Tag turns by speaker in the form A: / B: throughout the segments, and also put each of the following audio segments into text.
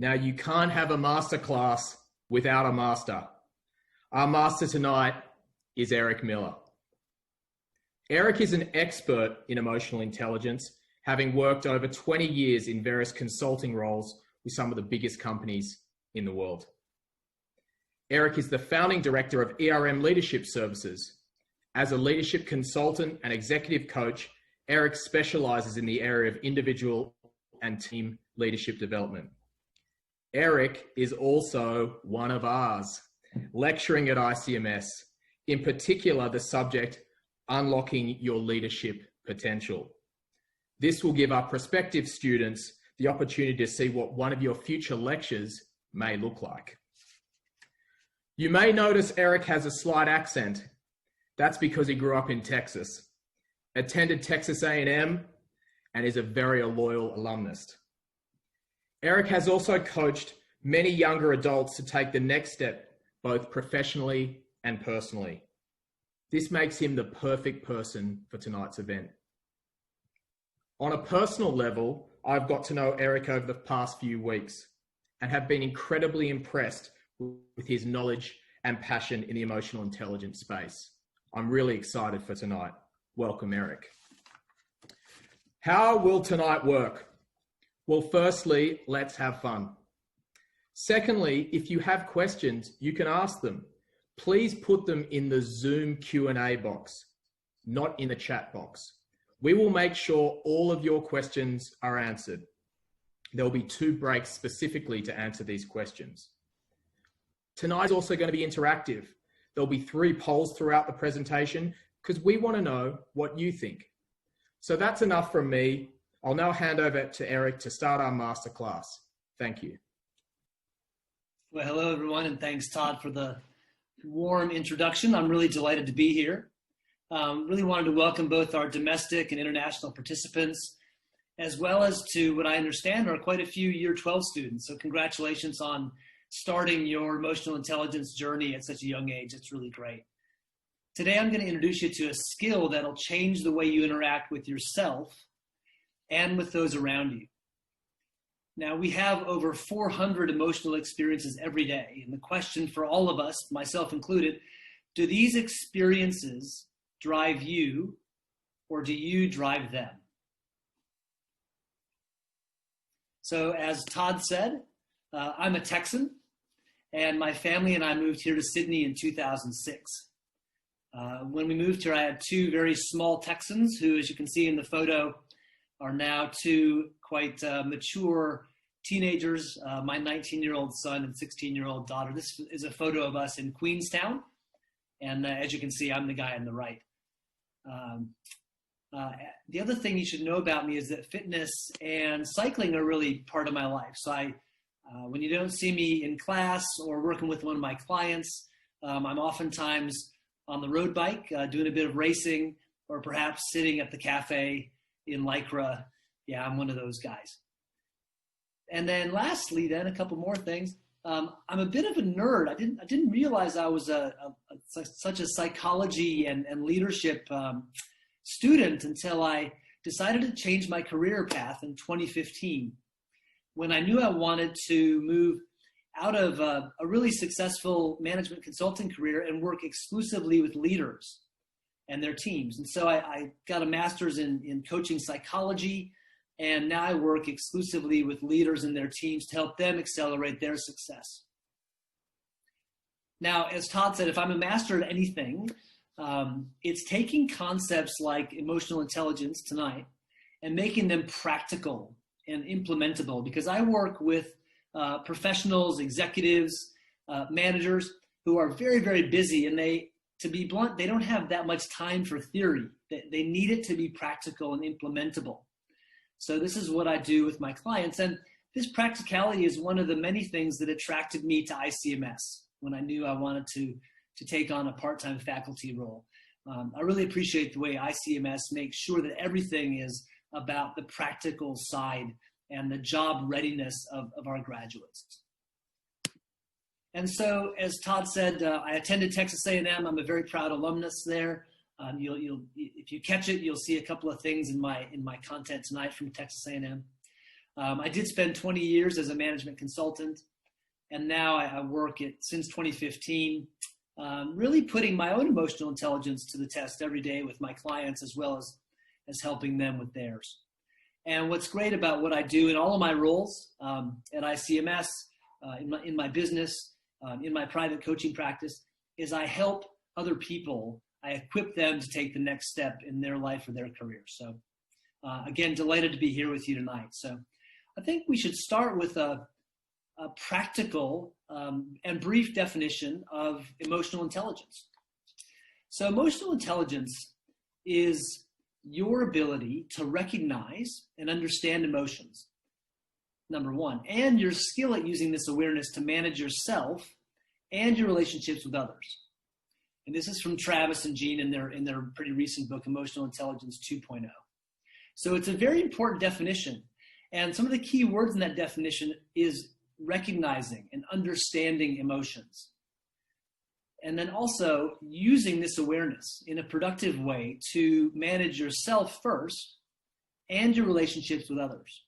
A: Now, you can't have a masterclass without a master. Our master tonight is Eric Miller. Eric is an expert in emotional intelligence, having worked over 20 years in various consulting roles with some of the biggest companies in the world. Eric is the founding director of ERM Leadership Services. As a leadership consultant and executive coach, Eric specializes in the area of individual and team leadership development. Eric is also one of ours, lecturing at ICMS, in particular the subject, Unlocking Your Leadership Potential. This will give our prospective students the opportunity to see what one of your future lectures may look like. You may notice Eric has a slight accent. That's because he grew up in Texas, attended Texas A&M, and is a very loyal alumnus. Eric has also coached many younger adults to take the next step, both professionally and personally. This makes him the perfect person for tonight's event. On a personal level, I've got to know Eric over the past few weeks and have been incredibly impressed with his knowledge and passion in the emotional intelligence space. I'm really excited for tonight. Welcome, Eric. How will tonight work? Well, firstly, let's have fun. Secondly, if you have questions, you can ask them. Please put them in the Zoom Q&A box, not in the chat box. We will make sure all of your questions are answered. There'll be 2 breaks specifically to answer these questions. Tonight's also going to be interactive. There'll be 3 polls throughout the presentation because we want to know what you think. So that's enough from me. I'll now hand over to Eric to start our masterclass. Thank you.
B: Well, hello everyone, and thanks Todd for the warm introduction. I'm really delighted to be here. Really wanted to welcome both our domestic and international participants, as well as to what I understand are quite a few Year 12 students. So congratulations on starting your emotional intelligence journey at such a young age. It's really great. Today, I'm going to introduce you to a skill that'll change the way you interact with yourself and with those around you. Now, we have over 400 emotional experiences every day. And the question for all of us, myself included, do these experiences drive you or do you drive them? So as Todd said, I'm a Texan, and my family and I moved here to Sydney in 2006. When we moved here, I had 2 very small Texans who, as you can see in the photo, are now 2 quite mature teenagers, my 19-year-old son and 16-year-old daughter. This is a photo of us in Queenstown, and as you can see, I'm the guy on the right. The other thing you should know about me is that fitness and cycling are really part of my life. So when you don't see me in class or working with one of my clients, I'm oftentimes on the road bike, doing a bit of racing, or perhaps sitting at the cafe in Lycra. Yeah, I'm one of those guys. And then lastly, then a couple more things. I'm a bit of a nerd. I didn't realize I was such a psychology and leadership student until I decided to change my career path in 2015, when I knew I wanted to move out of a really successful management consulting career and work exclusively with leaders and their teams. And so I got a master's in coaching psychology, and now I work exclusively with leaders and their teams to help them accelerate their success. Now, as Todd said, if I'm a master at anything, it's taking concepts like emotional intelligence tonight and making them practical and implementable, because I work with professionals, executives, managers who are very, very busy, and to be blunt, they don't have that much time for theory. They need it to be practical and implementable. So this is what I do with my clients. And this practicality is one of the many things that attracted me to ICMS when I knew I wanted to take on a part-time faculty role. I really appreciate the way ICMS makes sure that everything is about the practical side and the job readiness of our graduates. And so, as Todd said, I attended Texas A&M. I'm a very proud alumnus there. If you catch it, you'll see a couple of things in my content tonight from Texas A&M. I did spend 20 years as a management consultant, and now I work since 2015, really putting my own emotional intelligence to the test every day with my clients, as well as helping them with theirs. And what's great about what I do in all of my roles at ICMS, in my business, in my private coaching practice, is I help other people. I equip them to take the next step in their life or their career. So again, delighted to be here with you tonight. So I think we should start with a practical and brief definition of emotional intelligence. So emotional intelligence is your ability to recognize and understand emotions, number one, and your skill at using this awareness to manage yourself and your relationships with others. And this is from Travis and Jean in their pretty recent book, Emotional Intelligence 2.0. So it's a very important definition. And some of the key words in that definition is recognizing and understanding emotions. And then also using this awareness in a productive way to manage yourself first and your relationships with others.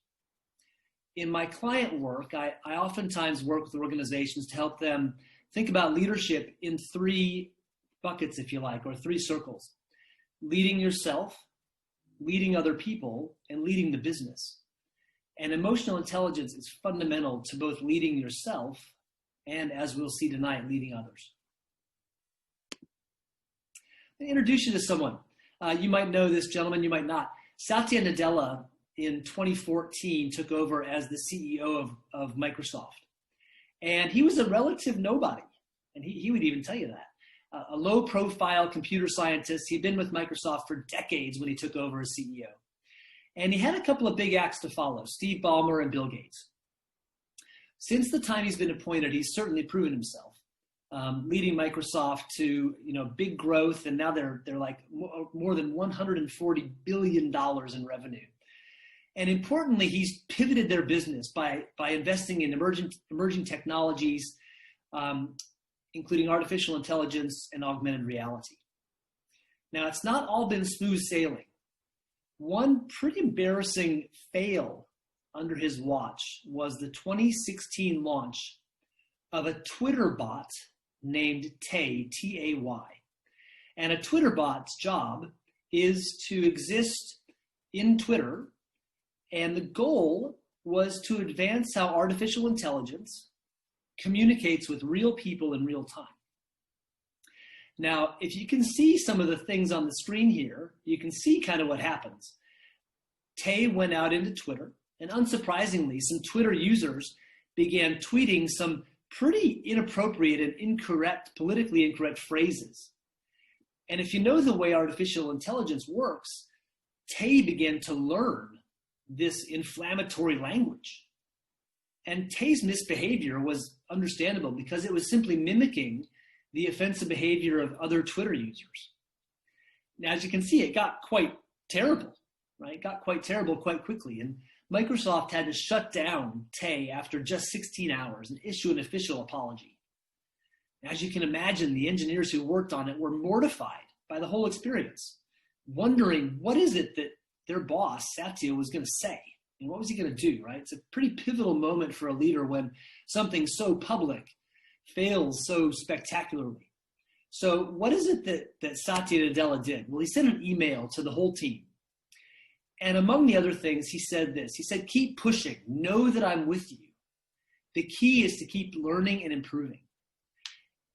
B: In my client work, I oftentimes work with organizations to help them think about leadership in three buckets, if you like, or three circles: leading yourself, leading other people, and leading the business. And emotional intelligence is fundamental to both leading yourself and, as we'll see tonight, leading others. Let me introduce you to someone. You might know this gentleman, you might not. Satya Nadella in 2014 took over as the CEO of Microsoft. And he was a relative nobody. And he would even tell you that. A low-profile computer scientist. He'd been with Microsoft for decades when he took over as CEO. And he had a couple of big acts to follow: Steve Ballmer and Bill Gates. Since the time he's been appointed, he's certainly proven himself, leading Microsoft to big growth, and now they're like more than $140 billion in revenue. And importantly, he's pivoted their business by investing in emerging technologies, including artificial intelligence and augmented reality. Now, it's not all been smooth sailing. One pretty embarrassing fail under his watch was the 2016 launch of a Twitter bot named Tay, T-A-Y. And a Twitter bot's job is to exist in Twitter, and the goal was to advance how artificial intelligence communicates with real people in real time. Now, if you can see some of the things on the screen here, you can see kind of what happens. Tay went out into Twitter, and unsurprisingly, some Twitter users began tweeting some pretty inappropriate and incorrect, politically incorrect phrases. And if you know the way artificial intelligence works, Tay began to learn this inflammatory language. And Tay's misbehavior was understandable because it was simply mimicking the offensive behavior of other Twitter users. Now, as you can see, it got quite terrible, right? It got quite terrible quite quickly. And Microsoft had to shut down Tay after just 16 hours and issue an official apology. As you can imagine, the engineers who worked on it were mortified by the whole experience, wondering what is it that their boss, Satya, was going to say? And what was he going to do, right? It's a pretty pivotal moment for a leader when something so public fails so spectacularly. So what is it that Satya Nadella did? Well, he sent an email to the whole team. And among the other things, he said this. He said, keep pushing. Know that I'm with you. The key is to keep learning and improving.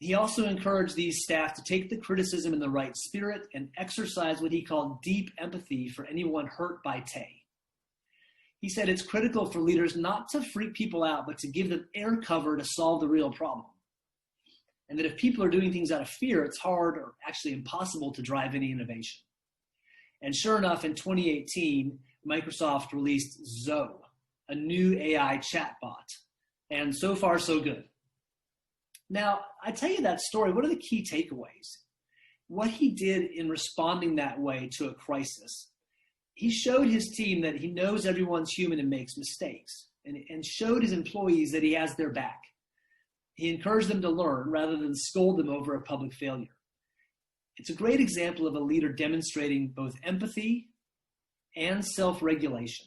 B: He also encouraged these staff to take the criticism in the right spirit and exercise what he called deep empathy for anyone hurt by Tay. He said it's critical for leaders not to freak people out, but to give them air cover to solve the real problem. And that if people are doing things out of fear, it's hard or actually impossible to drive any innovation. And sure enough, in 2018, Microsoft released Zoe, a new AI chatbot. And so far, so good. Now, I tell you that story. What are the key takeaways? What he did in responding that way to a crisis, he showed his team that he knows everyone's human and makes mistakes, and showed his employees that he has their back. He encouraged them to learn rather than scold them over a public failure. It's a great example of a leader demonstrating both empathy and self-regulation.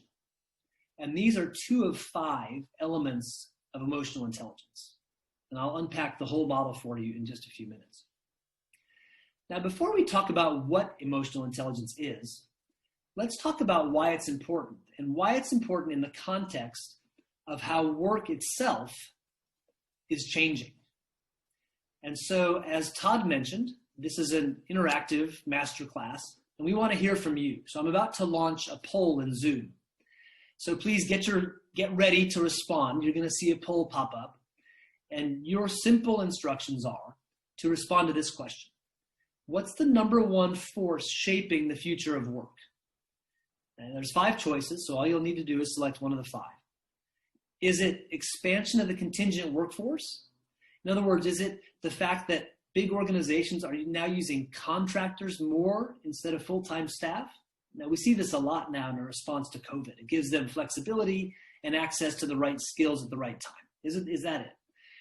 B: And these are 2 of 5 elements of emotional intelligence. And I'll unpack the whole model for you in just a few minutes. Now, before we talk about what emotional intelligence is, let's talk about why it's important, and why it's important in the context of how work itself is changing. And so, as Todd mentioned, this is an interactive masterclass, and we want to hear from you. So I'm about to launch a poll in Zoom. So please get ready to respond. You're going to see a poll pop up, and your simple instructions are to respond to this question. What's the number one force shaping the future of work? And there's 5 choices, so all you'll need to do is select one of the 5. Is it expansion of the contingent workforce? In other words, is it the fact that big organizations are now using contractors more instead of full-time staff? Now, we see this a lot now in response to COVID. It gives them flexibility and access to the right skills at the right time. Is that it?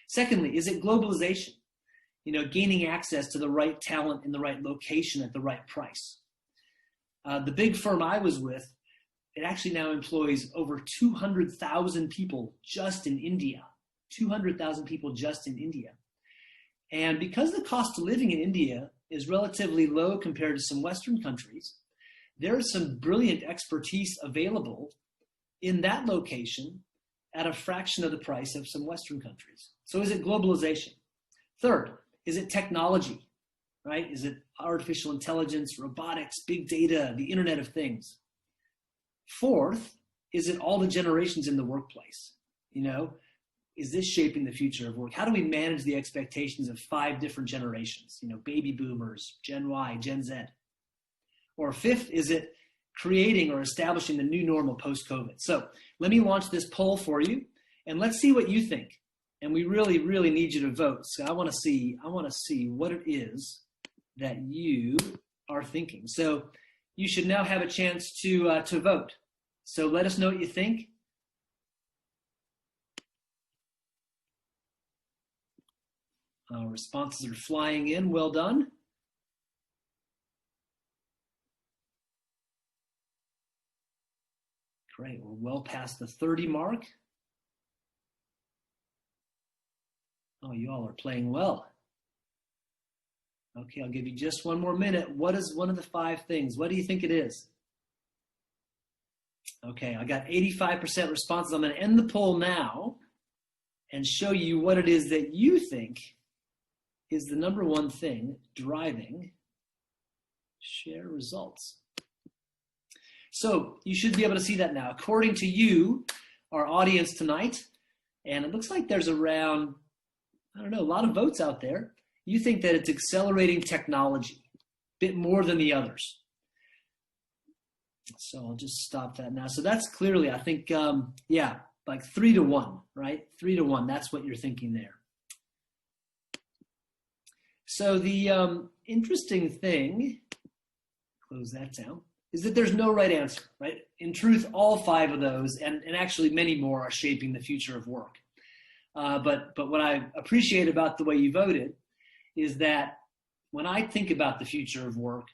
B: Secondly, is it globalization? Gaining access to the right talent in the right location at the right price. The big firm I was with, it actually now employs over 200,000 people just in India. 200,000 people just in India. And because the cost of living in India is relatively low compared to some Western countries, there is some brilliant expertise available in that location at a fraction of the price of some Western countries. So is it globalization? Third, is it technology, right? Is it artificial intelligence, robotics, big data, the Internet of Things? Fourth, is it all the generations in the workplace? Is this shaping the future of work? How do we manage the expectations of 5 different generations? Baby boomers, Gen Y, Gen Z. Or fifth, is it creating or establishing the new normal post-COVID? So let me launch this poll for you, and let's see what you think. And we really, really need you to vote. So I want to see what it is that you are thinking. So you should now have a chance to vote. So let us know what you think. Responses are flying in. Well done. Great. We're well past the 30 mark. Oh, you all are playing well. Okay, I'll give you just one more minute. What is one of the 5 things? What do you think it is? Okay, I got 85% responses. I'm going to end the poll now and show you what it is that you think is the number one thing driving share results. So you should be able to see that now. According to you, our audience tonight, and it looks like there's around, a lot of votes out there. You think that it's accelerating technology a bit more than the others. So I'll just stop that now. So that's clearly, I think, like 3 to 1, right? 3 to 1, that's what you're thinking there. So the interesting thing, close that down, is that there's no right answer, right? In truth, all 5 of those, and actually many more, are shaping the future of work. But what I appreciate about the way you voted is that when I think about the future of work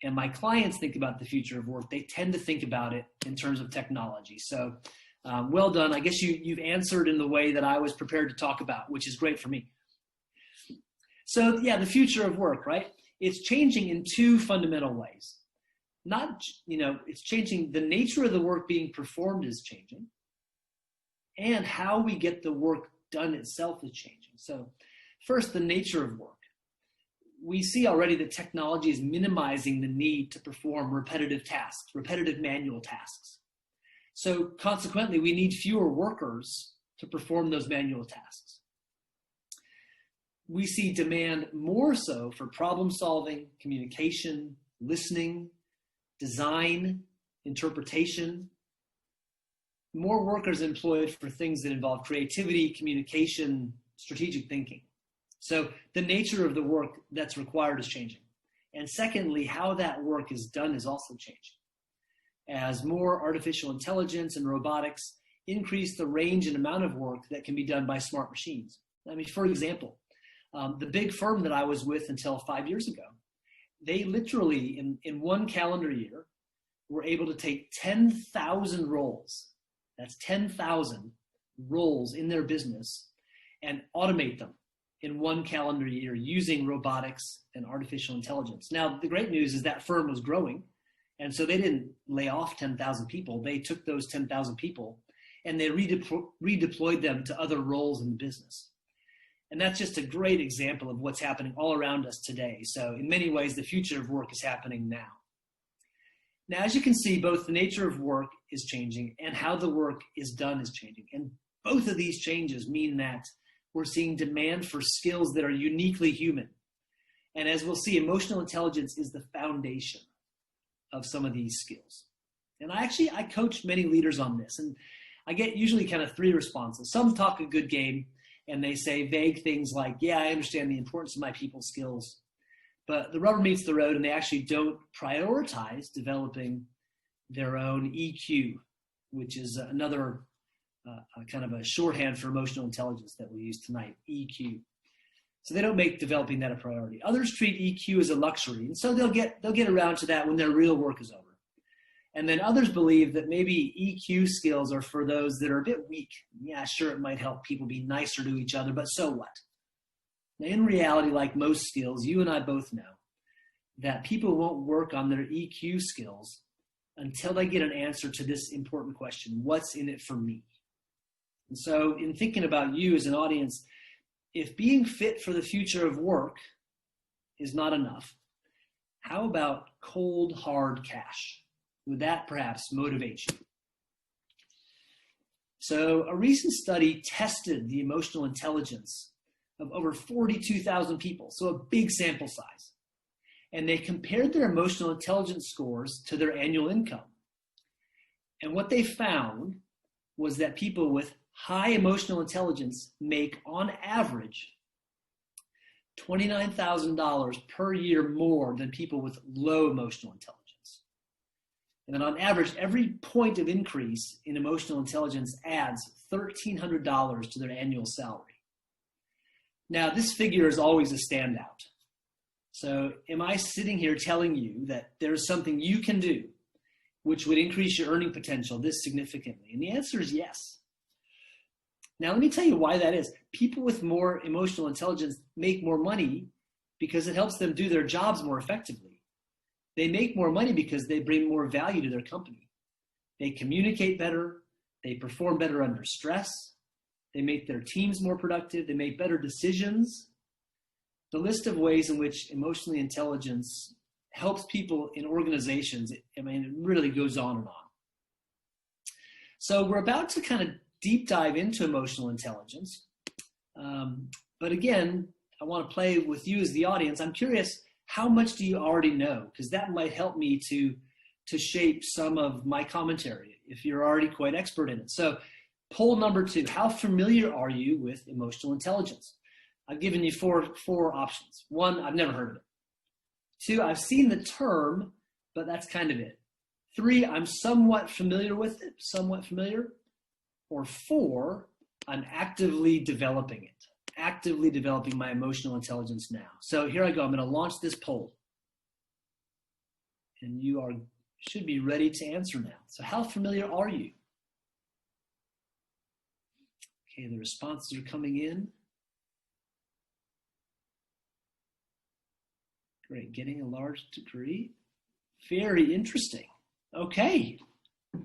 B: and my clients think about the future of work, they tend to think about it in terms of technology. So well done. I guess you've answered in the way that I was prepared to talk about, which is great for me. So yeah, the future of work, right? It's changing in 2 fundamental ways. It's changing, the nature of the work being performed is changing, and how we get the work done itself is changing. So first, the nature of work. We see already that technology is minimizing the need to perform repetitive tasks, repetitive manual tasks. So consequently, we need fewer workers to perform those manual tasks. We see demand more so for problem solving, communication, listening, design, interpretation. More workers employed for things that involve creativity, communication, strategic thinking. So the nature of the work that's required is changing. And secondly, how that work is done is also changing. As more artificial intelligence and robotics increase the range and amount of work that can be done by smart machines. For example, the big firm that I was with until 5 years ago, they literally, in 1 calendar year, were able to take 10,000 roles that's 10,000 roles in their business, and automate them in one calendar year using robotics and artificial intelligence. Now, the great news is that firm was growing, and so they didn't lay off 10,000 people. They took those 10,000 people and they redeployed them to other roles in the business. And that's just a great example of what's happening all around us today. So in many ways, the future of work is happening now. Now, as you can see, both the nature of work is changing and how the work is done is changing. And both of these changes mean that we're seeing demand for skills that are uniquely human. And as we'll see, emotional intelligence is the foundation of some of these skills. And I coach many leaders on this, and I get usually kind of three responses. Some talk a good game, and they say vague things like, yeah, I understand the importance of my people skills, but the rubber meets the road, and they actually don't prioritize developing their own EQ, which is another kind of a shorthand for emotional intelligence that we use tonight, EQ. So they don't make developing that a priority. Others treat EQ as a luxury, and so they'll get around to that when their real work is over. And then others believe that maybe EQ skills are for those that are a bit weak. Yeah, sure, it might help people be nicer to each other, but so what? Now, in reality, like most skills, you and I both know that people won't work on their EQ skills until they get an answer to this important question: what's in it for me? And so in thinking about you as an audience, if being fit for the future of work is not enough, how about cold, hard cash? Would that perhaps motivate you? So a recent study tested the emotional intelligence of over 42,000 people, so a big sample size. And they compared their emotional intelligence scores to their annual income. And what they found was that people with high emotional intelligence make, on average, $29,000 per year more than people with low emotional intelligence. And then on average, every point of increase in emotional intelligence adds $1,300 to their annual salary. Now, this figure is always a standout. So am I sitting here telling you that there's something you can do which would increase your earning potential this significantly? And the answer is yes. Now, let me tell you why that is. People with more emotional intelligence make more money because it helps them do their jobs more effectively. They make more money because they bring more value to their company. They communicate better. They perform better under stress. They make their teams more productive. They make better decisions. The list of ways in which emotional intelligence helps people in organizations, it really goes on and on. So we're about to kind of deep dive into emotional intelligence. But again, I want to play with you as the audience. I'm curious, how much do you already know? Because that might help me to shape some of my commentary if you're already quite expert in it. So poll number 2, how familiar are you with emotional intelligence? I've given you four options. 1, I've never heard of it. 2, I've seen the term, but that's kind of it. 3, I'm somewhat familiar with it, Or 4, I'm actively developing it. Actively developing my emotional intelligence now. So here I go. I'm going to launch this poll. And you should be ready to answer now. So how familiar are you? Okay, the responses are coming in. Great, getting a large degree. Very interesting. Okay,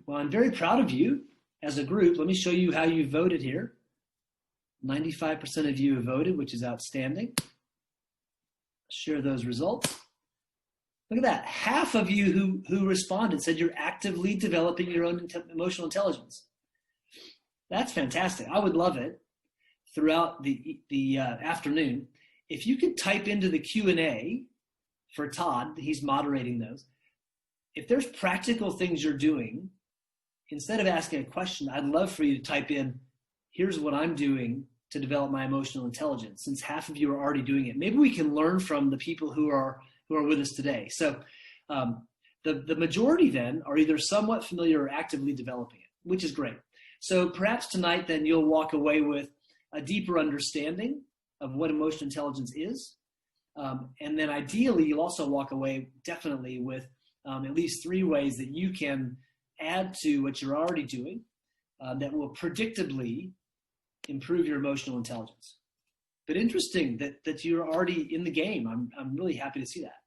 B: well, I'm very proud of you as a group. Let me show you how you voted here. 95% of you have voted, which is outstanding. Share those results. Look at that. Half of you who responded said you're actively developing your own emotional intelligence. That's fantastic. I would love it throughout the afternoon. If you could type into the Q&A for Todd, he's moderating those. If there's practical things you're doing, instead of asking a question, I'd love for you to type in, here's what I'm doing to develop my emotional intelligence. Since half of you are already doing it, maybe we can learn from the people who are with us today. So the majority then are either somewhat familiar or actively developing it, which is great. So perhaps tonight then you'll walk away with a deeper understanding of what emotional intelligence is. And then ideally you'll also walk away definitely with at least 3 ways that you can add to what you're already doing that will predictably improve your emotional intelligence. But interesting that you're already in the game. I'm really happy to see that.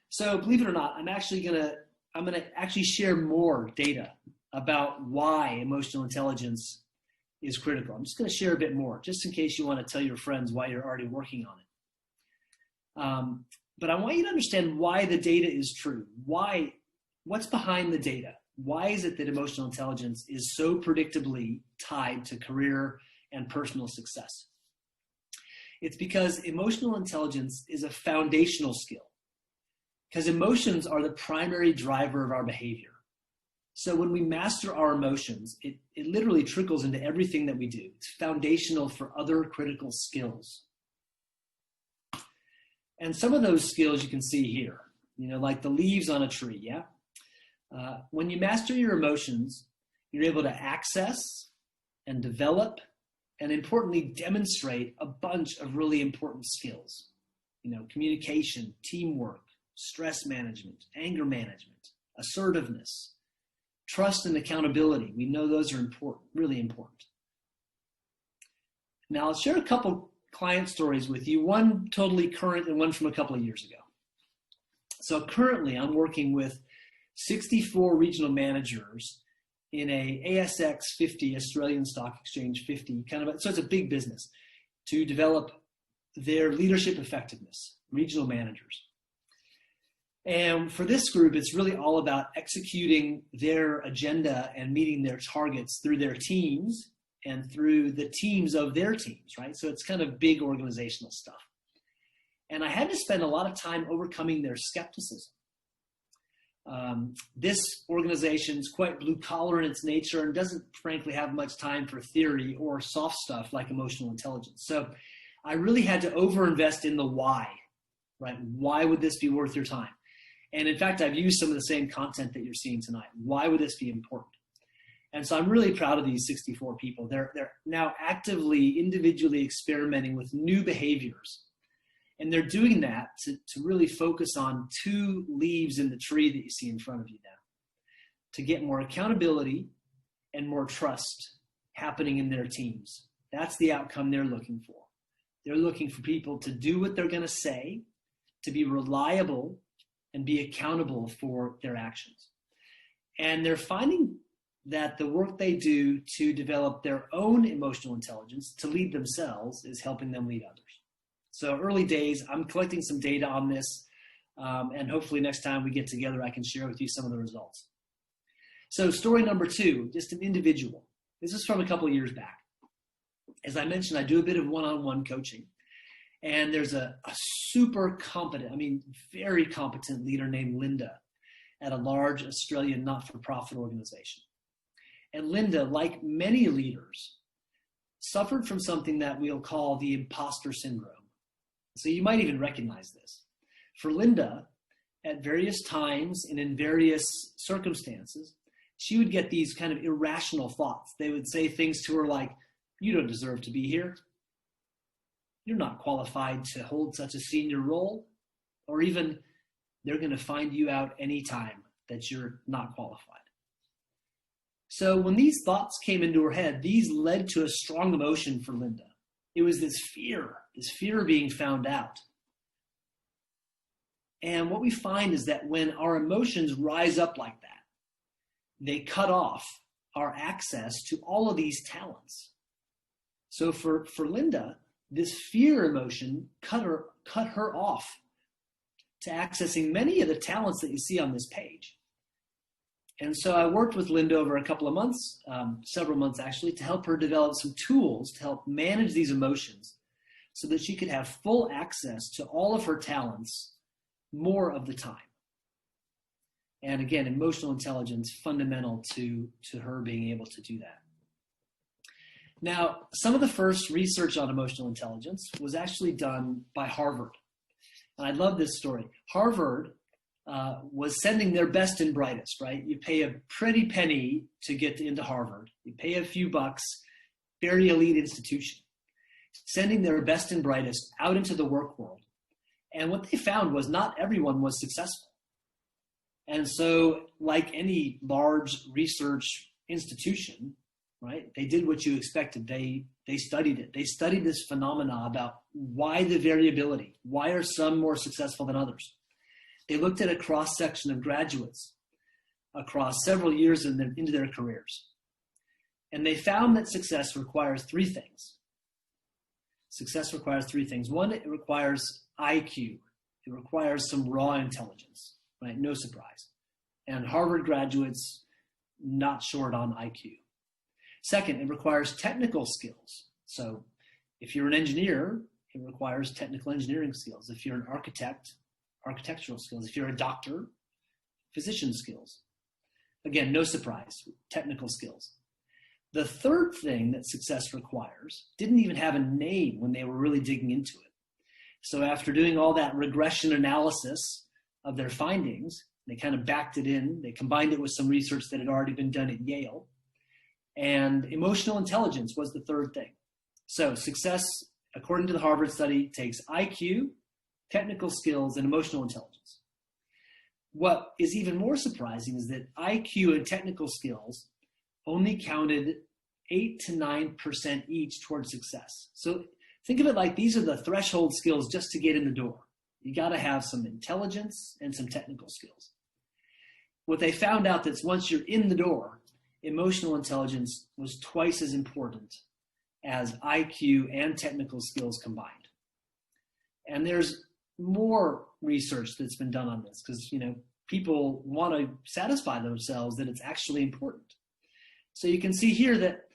B: So believe it or not, I'm gonna actually share more data about why emotional intelligence is critical. I'm just gonna share a bit more, just in case you want to tell your friends why you're already working on it. But I want you to understand why the data is true. What's behind the data? Why is it that emotional intelligence is so predictably tied to career and personal success? It's because emotional intelligence is a foundational skill, because emotions are the primary driver of our behavior. So when we master our emotions, it literally trickles into everything that we do. It's foundational for other critical skills. And some of those skills you can see here, like the leaves on a tree, yeah? When you master your emotions, you're able to access and develop and importantly demonstrate a bunch of really important skills. Communication, teamwork, stress management, anger management, assertiveness, trust and accountability. We know those are important, really important. Now I'll share a couple client stories with you, one totally current and one from a couple of years ago. So currently I'm working with 64 regional managers in a ASX 50, Australian Stock Exchange 50, so it's a big business, to develop their leadership effectiveness, regional managers. And for this group, it's really all about executing their agenda and meeting their targets through their teams and through the teams of their teams, right? So it's kind of big organizational stuff. And I had to spend a lot of time overcoming their skepticism. This organization is quite blue collar in its nature and doesn't frankly have much time for theory or soft stuff like emotional intelligence. So I really had to overinvest in the why, right? Why would this be worth your time? And in fact, I've used some of the same content that you're seeing tonight. Why would this be important? And so I'm really proud of these 64 people. They're now actively, individually experimenting with new behaviors. And they're doing that to really focus on two leaves in the tree that you see in front of you now, to get more accountability and more trust happening in their teams. That's the outcome they're looking for. They're looking for people to do what they're going to say, to be reliable, and be accountable for their actions. And they're finding that the work they do to develop their own emotional intelligence, to lead themselves, is helping them lead others. So early days, I'm collecting some data on this, and hopefully next time we get together, I can share with you some of the results. So story number 2, just an individual. This is from a couple of years back. As I mentioned, I do a bit of one-on-one coaching, and there's a super competent, very competent leader named Linda at a large Australian not-for-profit organization. And Linda, like many leaders, suffered from something that we'll call the imposter syndrome. So you might even recognize this. For Linda, at various times and in various circumstances, she would get these kind of irrational thoughts. They would say things to her like, "You don't deserve to be here. You're not qualified to hold such a senior role." Or even, "They're going to find you out anytime that you're not qualified." So when these thoughts came into her head, these led to a strong emotion for Linda. It was this fear of being found out. And what we find is that when our emotions rise up like that, they cut off our access to all of these talents. So for Linda, this fear emotion cut her off to accessing many of the talents that you see on this page. And so I worked with Linda over a couple of months, several months actually, to help her develop some tools to help manage these emotions so that she could have full access to all of her talents more of the time. And again, emotional intelligence fundamental to her being able to do that. Now, some of the first research on emotional intelligence was actually done by Harvard. And I love this story. Harvard was sending their best and brightest, right? You pay a pretty penny to get into Harvard. You pay a few bucks, very elite institution, sending their best and brightest out into the work world. And what they found was not everyone was successful. And so like any large research institution, right? They did what you expected. They studied it. They studied this phenomena about why the variability, why are some more successful than others? They looked at a cross-section of graduates across several years into their careers. And they found that success requires three things. Success requires three things. One, it requires IQ. It requires some raw intelligence, right? No surprise. And Harvard graduates, not short on IQ. Second, it requires technical skills. So if you're an engineer, it requires technical engineering skills. If you're an architect, architectural skills. If you're a doctor, physician skills. Again, no surprise, technical skills. The third thing that success requires didn't even have a name when they were really digging into it. So after doing all that regression analysis of their findings, they kind of backed it in. They combined it with some research that had already been done at Yale. And emotional intelligence was the third thing. So success, according to the Harvard study, takes IQ, technical skills, and emotional intelligence. What is even more surprising is that IQ and technical skills only counted 8 to 9% each towards success. So think of it like these are the threshold skills just to get in the door. You got to have some intelligence and some technical skills. What they found out is once you're in the door, emotional intelligence was twice as important as IQ and technical skills combined. And there's more research that's been done on this because, people want to satisfy themselves that it's actually important. So you can see here that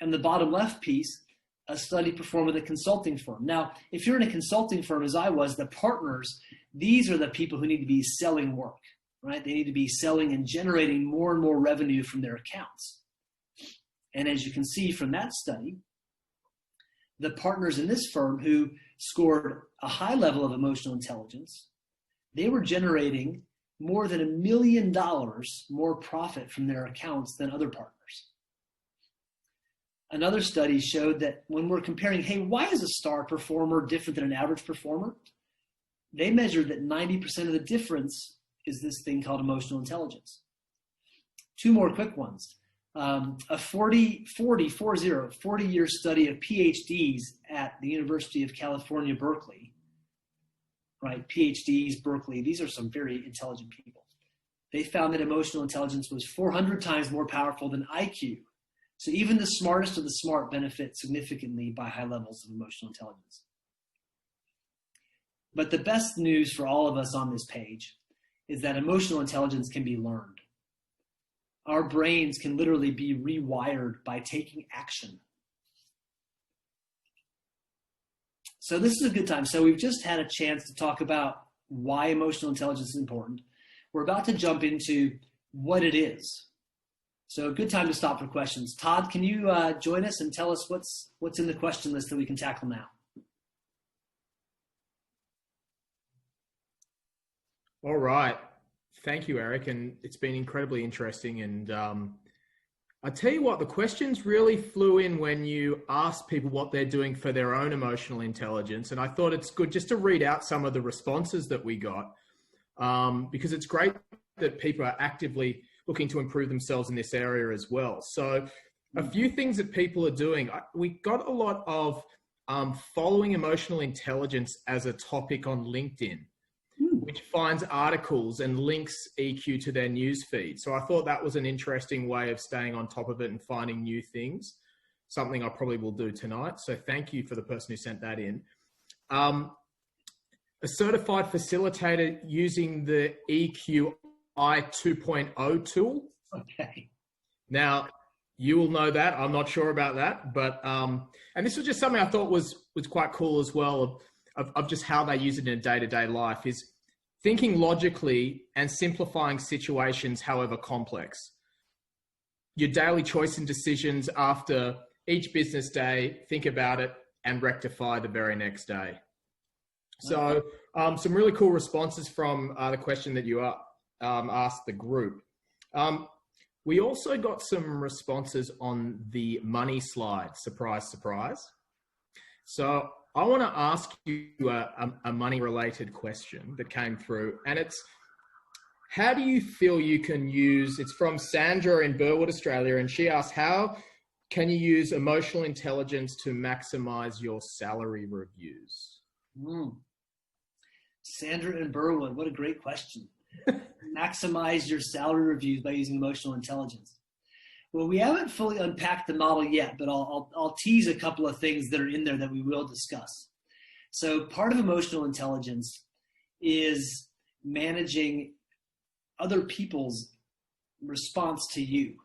B: in the bottom left piece, a study performed with a consulting firm. Now, if you're in a consulting firm, as I was, the partners, these are the people who need to be selling work, right? They need to be selling and generating more and more revenue from their accounts. And as you can see from that study, the partners in this firm who scored a high level of emotional intelligence, they were generating more than $1 million more profit from their accounts than other partners. Another study showed that when we're comparing, hey, why is a star performer different than an average performer? They measured that 90% of the difference is this thing called emotional intelligence. Two more quick ones. A 40-year study of PhDs at the University of California, Berkeley, right? PhDs, Berkeley, these are some very intelligent people. They found that emotional intelligence was 400 times more powerful than IQ. So even the smartest of the smart benefit significantly by high levels of emotional intelligence. But the best news for all of us on this page is that emotional intelligence can be learned. Our brains can literally be rewired by taking action. So this is a good time. So we've just had a chance to talk about why emotional intelligence is important. We're about to jump into what it is. So a good time to stop for questions. Todd, can you join us and tell us what's in the question list that we can tackle now?
A: All right. Thank you, Eric. And it's been incredibly interesting. And I tell you what, the questions really flew in when you asked people what they're doing for their own emotional intelligence. And I thought it's good just to read out some of the responses that we got because it's great that people are actively looking to improve themselves in this area as well. So a few things that people are doing. We got a lot of following emotional intelligence as a topic on LinkedIn, which finds articles and links EQ to their news feed. So I thought that was an interesting way of staying on top of it and finding new things, something I probably will do tonight. So thank you for the person who sent that in. A certified facilitator using the EQI 2.0 tool.
B: Okay.
A: Now, you will know that. I'm not sure about that. But, and this was just something I thought was quite cool as well of just how they use it in a day-to-day life is thinking logically and simplifying situations, however complex. Your daily choice and decisions after each business day, think about it and rectify the very next day. So some really cool responses from the question that you asked the group. We also got some responses on the money slide. Surprise, surprise. So I want to ask you a money-related question that came through, and it's How do you feel you can use, it's from Sandra in Burwood, Australia, and she asks, how can you use emotional intelligence to maximize your salary reviews?
B: Sandra in Burwood, what a great question. Maximize your salary reviews by using emotional intelligence. Well, we haven't fully unpacked the model yet, but I'll tease a couple of things that are in there that we will discuss. So part of emotional intelligence is managing other people's response to you.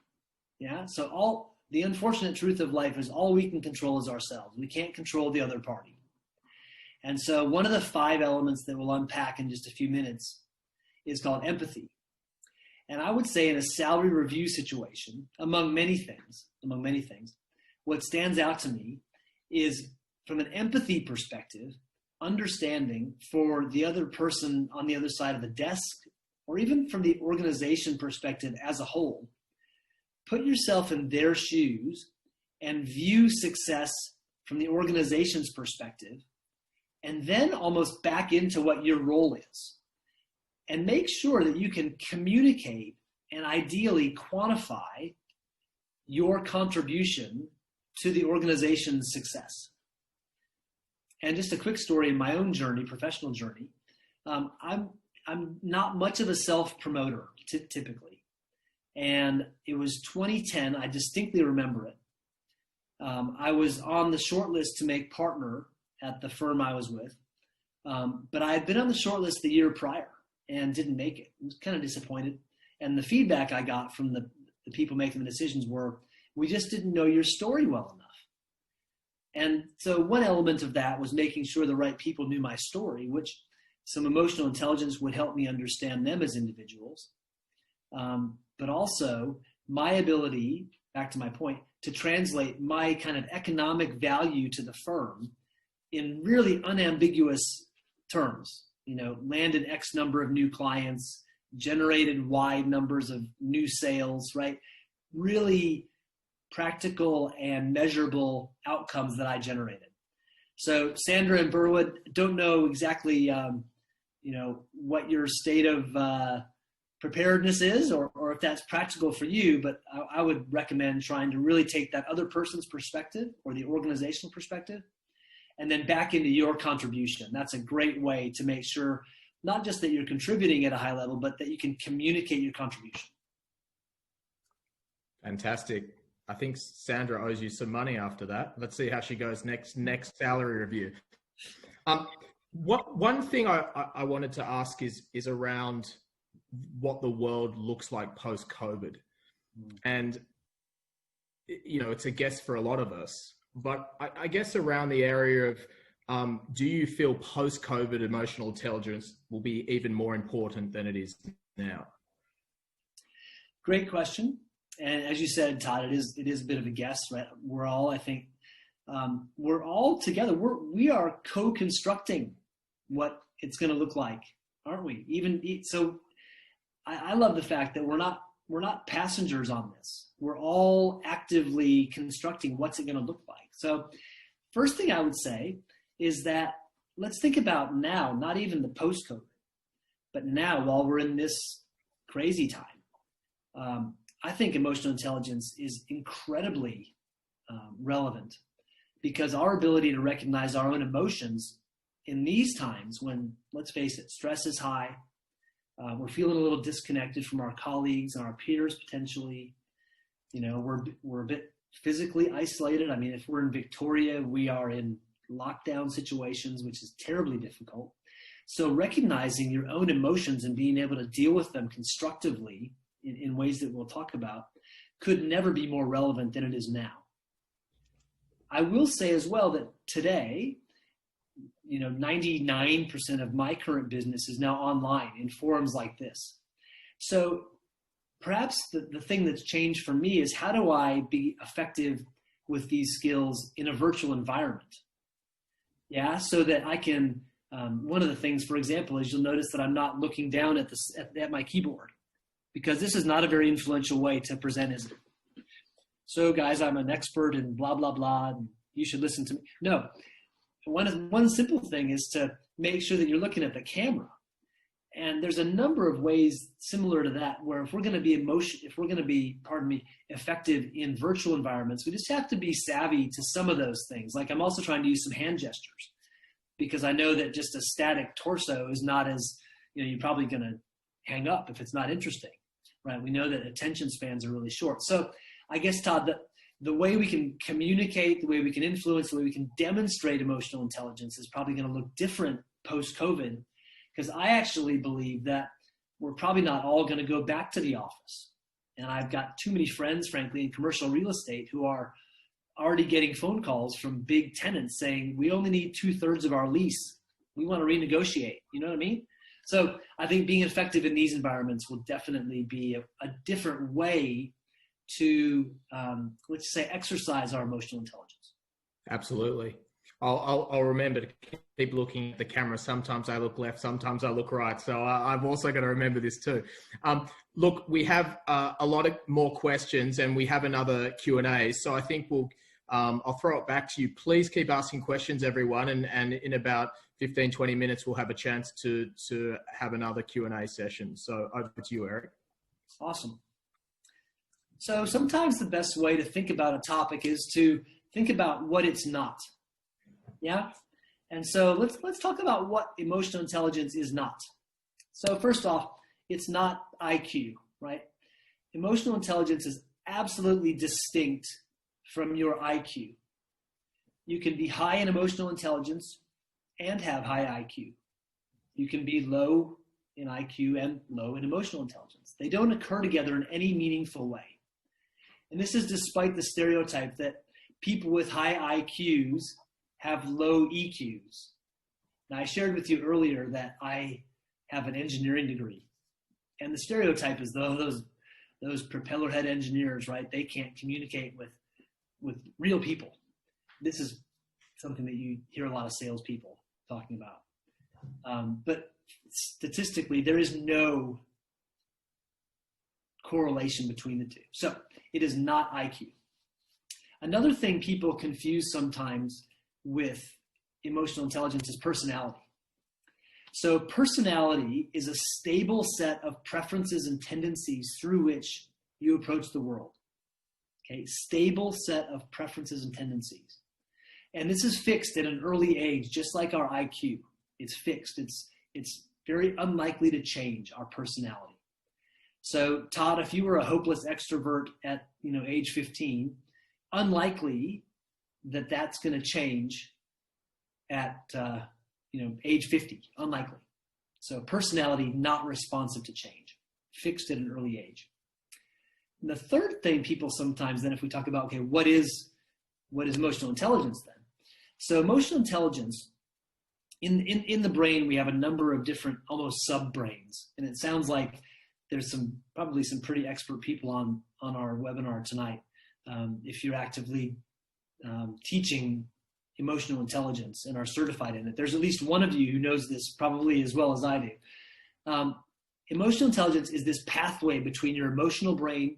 B: Yeah. So the unfortunate truth of life is all we can control is ourselves. We can't control the other party. And so one of the 5 elements that we'll unpack in just a few minutes is called empathy. And I would say in a salary review situation, among many things, what stands out to me is from an empathy perspective, understanding for the other person on the other side of the desk, or even from the organization perspective as a whole, put yourself in their shoes and view success from the organization's perspective, and then almost back into what your role is. And make sure that you can communicate and ideally quantify your contribution to the organization's success. And just a quick story in my own journey, professional journey. I'm not much of a self-promoter typically. And it was 2010, I distinctly remember it. I was on the short list to make partner at the firm I was with. But I had been on the short list the year prior and didn't make it. I was kind of disappointed. And the feedback I got from the people making the decisions were, we just didn't know your story well enough. And so one element of that was making sure the right people knew my story, which some emotional intelligence would help me understand them as individuals. But also my ability, back to my point, to translate my kind of economic value to the firm in really unambiguous terms. Landed X number of new clients, generated Y numbers of new sales, right? Really practical and measurable outcomes that I generated. So Sandra and Burwood, don't know exactly, what your state of preparedness is or if that's practical for you, but I would recommend trying to really take that other person's perspective or the organizational perspective and then back into your contribution. That's a great way to make sure not just that you're contributing at a high level, but that you can communicate your contribution.
A: Fantastic. I think Sandra owes you some money after that. Let's see how she goes next salary review. One thing I wanted to ask is around what the world looks like post-COVID. And, it's a guess for a lot of us. But I guess around the area of, do you feel post-COVID emotional intelligence will be even more important than it is now?
B: Great question. And as you said, Todd, it is a bit of a guess, right? We're all, I think, we're all together. We are co-constructing what it's going to look like, aren't we? So I love the fact that we're not passengers on this. We're all actively constructing what's it going to look like. So first thing I would say is that let's think about now, not even the post-COVID, but now while we're in this crazy time. I think emotional intelligence is incredibly relevant because our ability to recognize our own emotions in these times when, let's face it, stress is high, we're feeling a little disconnected from our colleagues and our peers potentially, we're a bit physically isolated. I mean, if we're in Victoria, we are in lockdown situations, which is terribly difficult. So recognizing your own emotions and being able to deal with them constructively in ways that we'll talk about could never be more relevant than it is now. I will say as well that today, 99% of my current business is now online in forums like this. So perhaps the thing that's changed for me is how do I be effective with these skills in a virtual environment? Yeah, so that I can, one of the things, for example, is you'll notice that I'm not looking down at my keyboard, because this is not a very influential way to present, is it? So guys, I'm an expert in blah, blah, blah, and you should listen to me. No, one simple thing is to make sure that you're looking at the camera And there's a number of ways similar to that, where if we're going to be effective in virtual environments, we just have to be savvy to some of those things. Like I'm also trying to use some hand gestures, because I know that just a static torso is not as, you're probably going to hang up if it's not interesting, right? We know that attention spans are really short. So I guess, Todd, the way we can communicate, the way we can influence, the way we can demonstrate emotional intelligence is probably going to look different post-COVID, because I actually believe that we're probably not all going to go back to the office. And I've got too many friends, frankly, in commercial real estate who are already getting phone calls from big tenants saying, we only need 2/3 of our lease. We want to renegotiate. You know what I mean? So I think being effective in these environments will definitely be a different way to, let's say, exercise our emotional intelligence.
A: Absolutely. I'll remember to keep looking at the camera. Sometimes I look left, sometimes I look right. So I've also got to remember this too. Look, we have a lot of more questions, and we have another Q&A. So I think I'll throw it back to you. Please keep asking questions, everyone. And in about 15, 20 minutes, we'll have a chance to have another Q&A session. So over to you, Eric.
B: Awesome. So sometimes the best way to think about a topic is to think about what it's not. Yeah. And so let's talk about what emotional intelligence is not. So first off, it's not IQ, right? Emotional intelligence is absolutely distinct from your IQ. You can be high in emotional intelligence and have high IQ. You can be low in IQ and low in emotional intelligence. They don't occur together in any meaningful way. And this is despite the stereotype that people with high IQs have low EQs. Now, I shared with you earlier that I have an engineering degree, and the stereotype is those propeller head engineers, right? They can't communicate with real people. This is something that you hear a lot of salespeople talking about. But statistically, there is no correlation between the two. So it is not IQ. Another thing people confuse sometimes with emotional intelligence is personality. So personality is a stable set of preferences and tendencies through which you approach the world. Okay, stable set of preferences and tendencies. And this is fixed at an early age, just like our IQ. It's fixed. It's very unlikely to change, our personality. So Todd, if you were a hopeless extrovert at age 15, unlikely that that's going to change at age 50. Unlikely. So personality not responsive to change, fixed at an early age. And the third thing people sometimes then, if we talk about, okay, what is emotional intelligence then? So emotional intelligence, in the brain, we have a number of different almost sub-brains. And it sounds like there's probably some pretty expert people on our webinar tonight. If you're actively teaching emotional intelligence and are certified in it, there's at least one of you who knows this probably as well as I do. Emotional intelligence is this pathway between your emotional brain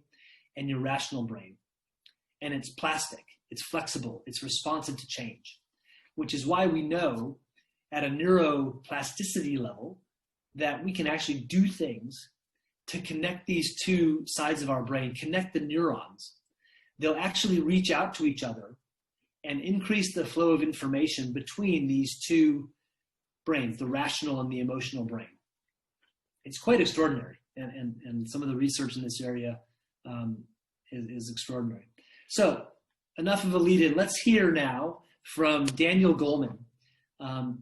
B: and your rational brain. And it's plastic, it's flexible, it's responsive to change, which is why we know at a neuroplasticity level that we can actually do things to connect these two sides of our brain, connect the neurons. They'll actually reach out to each other and increase the flow of information between these two brains, the rational and the emotional brain. It's quite extraordinary, and some of the research in this area is extraordinary. So enough of a lead-in. Let's hear now from Daniel Goleman.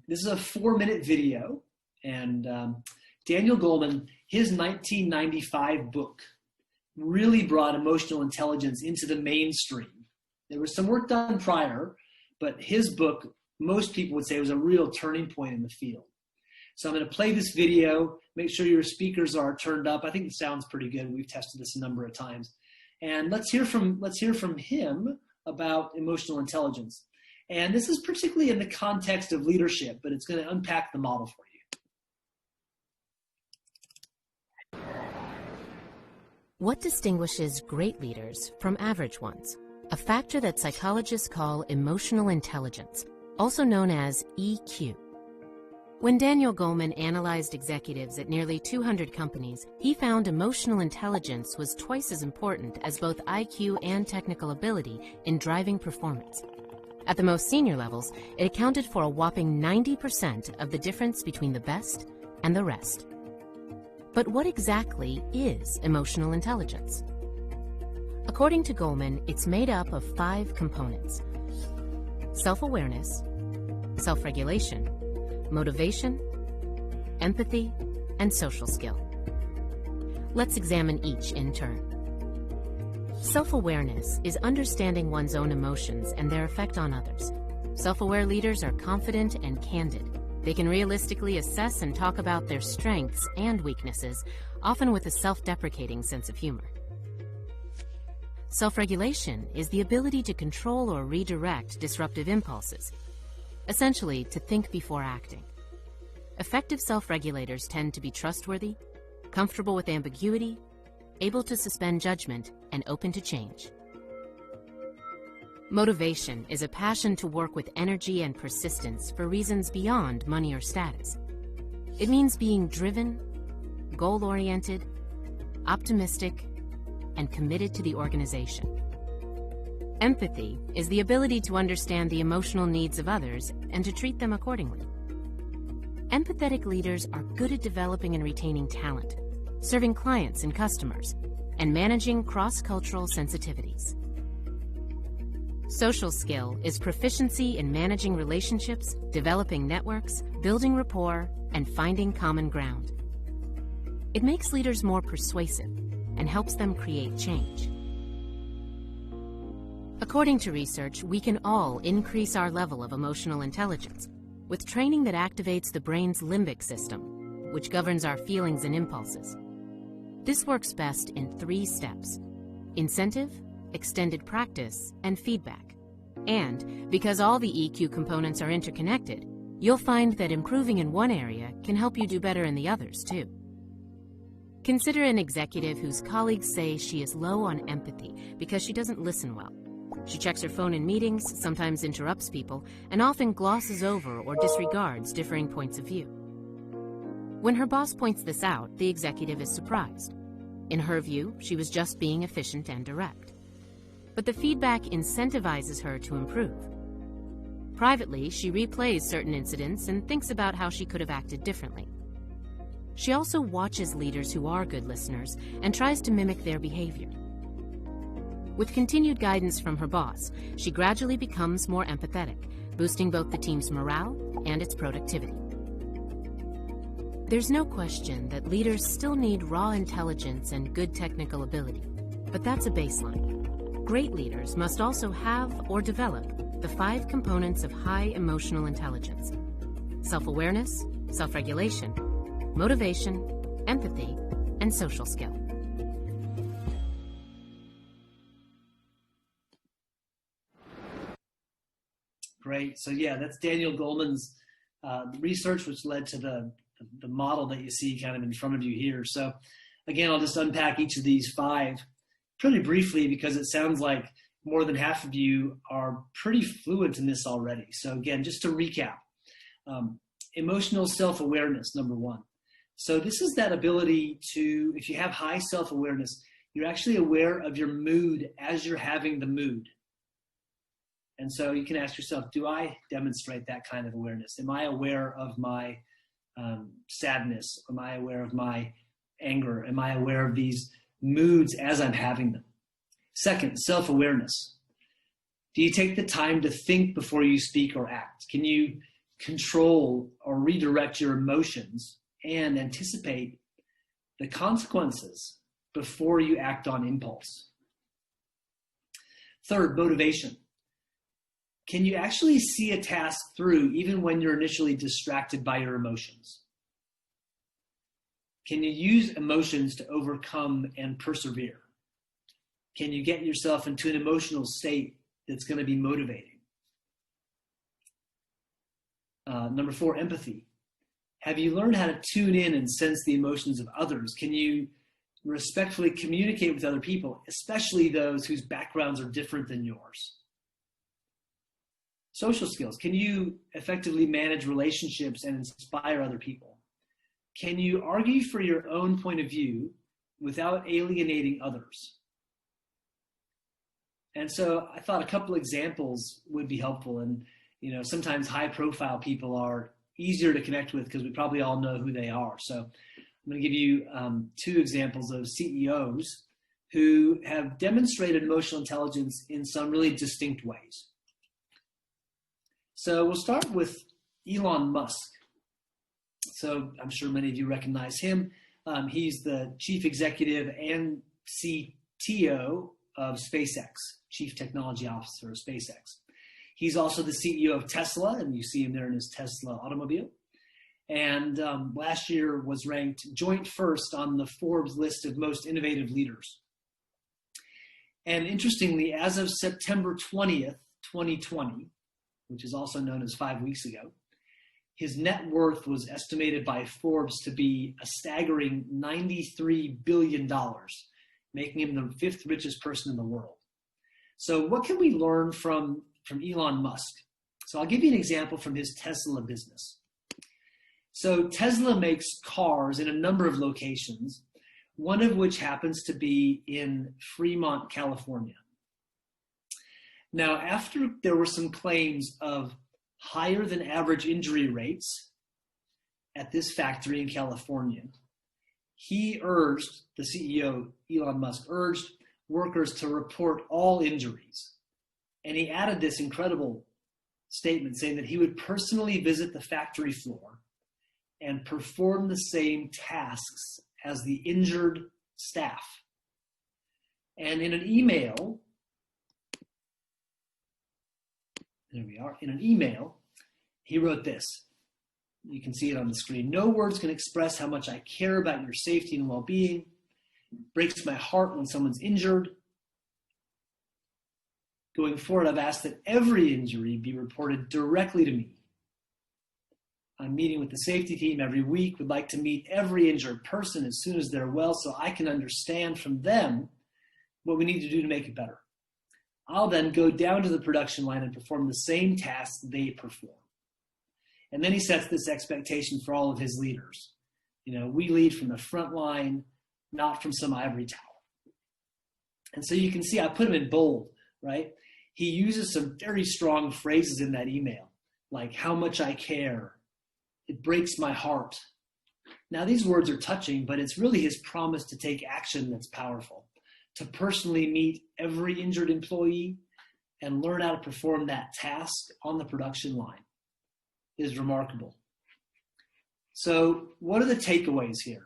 B: This is a 4-minute video, and Daniel Goleman, his 1995 book really brought emotional intelligence into the mainstream. There was some work done prior, but his book, most people would say, was a real turning point in the field. So I'm going to play this video. Make sure your speakers are turned up. I think it sounds pretty good. We've tested this a number of times. And let's hear from him about emotional intelligence. And this is particularly in the context of leadership, but it's going to unpack the model for you.
C: What distinguishes great leaders from average ones? A factor that psychologists call emotional intelligence, also known as EQ. When Daniel Goleman analyzed executives at nearly 200 companies, he found emotional intelligence was twice as important as both IQ and technical ability in driving performance. At the most senior levels, it accounted for a whopping 90% of the difference between the best and the rest. But what exactly is emotional intelligence? According to Goleman, it's made up of 5 components: self-awareness, self-regulation, motivation, empathy, and social skill. Let's examine each in turn. Self-awareness is understanding one's own emotions and their effect on others. Self-aware leaders are confident and candid. They can realistically assess and talk about their strengths and weaknesses, often with a self-deprecating sense of humor. Self-regulation is the ability to control or redirect disruptive impulses, essentially to think before acting. Effective self-regulators tend to be trustworthy, comfortable with ambiguity, able to suspend judgment, and open to change. Motivation is a passion to work with energy and persistence for reasons beyond money or status. It means being driven, goal-oriented, optimistic, and committed to the organization. Empathy is the ability to understand the emotional needs of others and to treat them accordingly. Empathetic leaders are good at developing and retaining talent, serving clients and customers, and managing cross-cultural sensitivities. Social skill is proficiency in managing relationships, developing networks, building rapport, and finding common ground. It makes leaders more persuasive and helps them create change. According to research, we can all increase our level of emotional intelligence with training that activates the brain's limbic system, which governs our feelings and impulses. This works best in 3 steps: incentive, extended practice, and feedback. And because all the EQ components are interconnected, you'll find that improving in one area can help you do better in the others too. Consider an executive whose colleagues say she is low on empathy because she doesn't listen well. She checks her phone in meetings, sometimes interrupts people, and often glosses over or disregards differing points of view. When her boss points this out, the executive is surprised. In her view, she was just being efficient and direct. But the feedback incentivizes her to improve. Privately, she replays certain incidents and thinks about how she could have acted differently. She also watches leaders who are good listeners and tries to mimic their behavior. With continued guidance from her boss, she gradually becomes more empathetic, boosting both the team's morale and its productivity. There's no question that leaders still need raw intelligence and good technical ability, but that's a baseline. Great leaders must also have or develop the 5 components of high emotional intelligence: self-awareness, self-regulation, motivation, empathy, and social skill.
B: Great. So yeah, that's Daniel Goleman's research, which led to the model that you see kind of in front of you here. So again, I'll just unpack each of these 5 pretty briefly because it sounds like more than half of you are pretty fluent in this already. So again, just to recap, emotional self-awareness, number 1. So this is that ability to, if you have high self-awareness, you're actually aware of your mood as you're having the mood. And so you can ask yourself, do I demonstrate that kind of awareness? Am I aware of my sadness? Am I aware of my anger? Am I aware of these moods as I'm having them? Second, self-awareness. Do you take the time to think before you speak or act? Can you control or redirect your emotions and anticipate the consequences before you act on impulse? Third, motivation. Can you actually see a task through even when you're initially distracted by your emotions? Can you use emotions to overcome and persevere? Can you get yourself into an emotional state that's going to be motivating? Number 4, empathy. Have you learned how to tune in and sense the emotions of others? Can you respectfully communicate with other people, especially those whose backgrounds are different than yours? Social skills. Can you effectively manage relationships and inspire other people? Can you argue for your own point of view without alienating others? And so I thought a couple examples would be helpful. And, sometimes high profile people are easier to connect with because we probably all know who they are. So I'm going to give you 2 examples of CEOs who have demonstrated emotional intelligence in some really distinct ways. So we'll start with Elon Musk. So I'm sure many of you recognize him. He's the chief executive and CTO of SpaceX, chief technology officer of SpaceX. He's also the CEO of Tesla, and you see him there in his Tesla automobile. And last year was ranked joint first on the Forbes list of most innovative leaders. And interestingly, as of September 20th, 2020, which is also known as 5 weeks ago, his net worth was estimated by Forbes to be a staggering $93 billion, making him the 5th richest person in the world. So what can we learn from Elon Musk? So I'll give you an example from his Tesla business. So Tesla makes cars in a number of locations, one of which happens to be in Fremont, California. Now, after there were some claims of higher than average injury rates at this factory in California, he urged, the CEO, Elon Musk, urged workers to report all injuries. And he added this incredible statement saying that he would personally visit the factory floor and perform the same tasks as the injured staff. And in an email, there we are, in an email, he wrote this. You can see it on the screen. No words can express how much I care about your safety and well-being. It breaks my heart when someone's injured. Going forward, I've asked that every injury be reported directly to me. I'm meeting with the safety team every week, would like to meet every injured person as soon as they're well so I can understand from them what we need to do to make it better. I'll then go down to the production line and perform the same tasks they perform. And then he sets this expectation for all of his leaders. We lead from the front line, not from some ivory tower. And so you can see I put him in bold, right? He uses some very strong phrases in that email, like how much I care. It breaks my heart. Now, these words are touching, but it's really his promise to take action that's powerful, to personally meet every injured employee and learn how to perform that task on the production line is remarkable. So what are the takeaways here?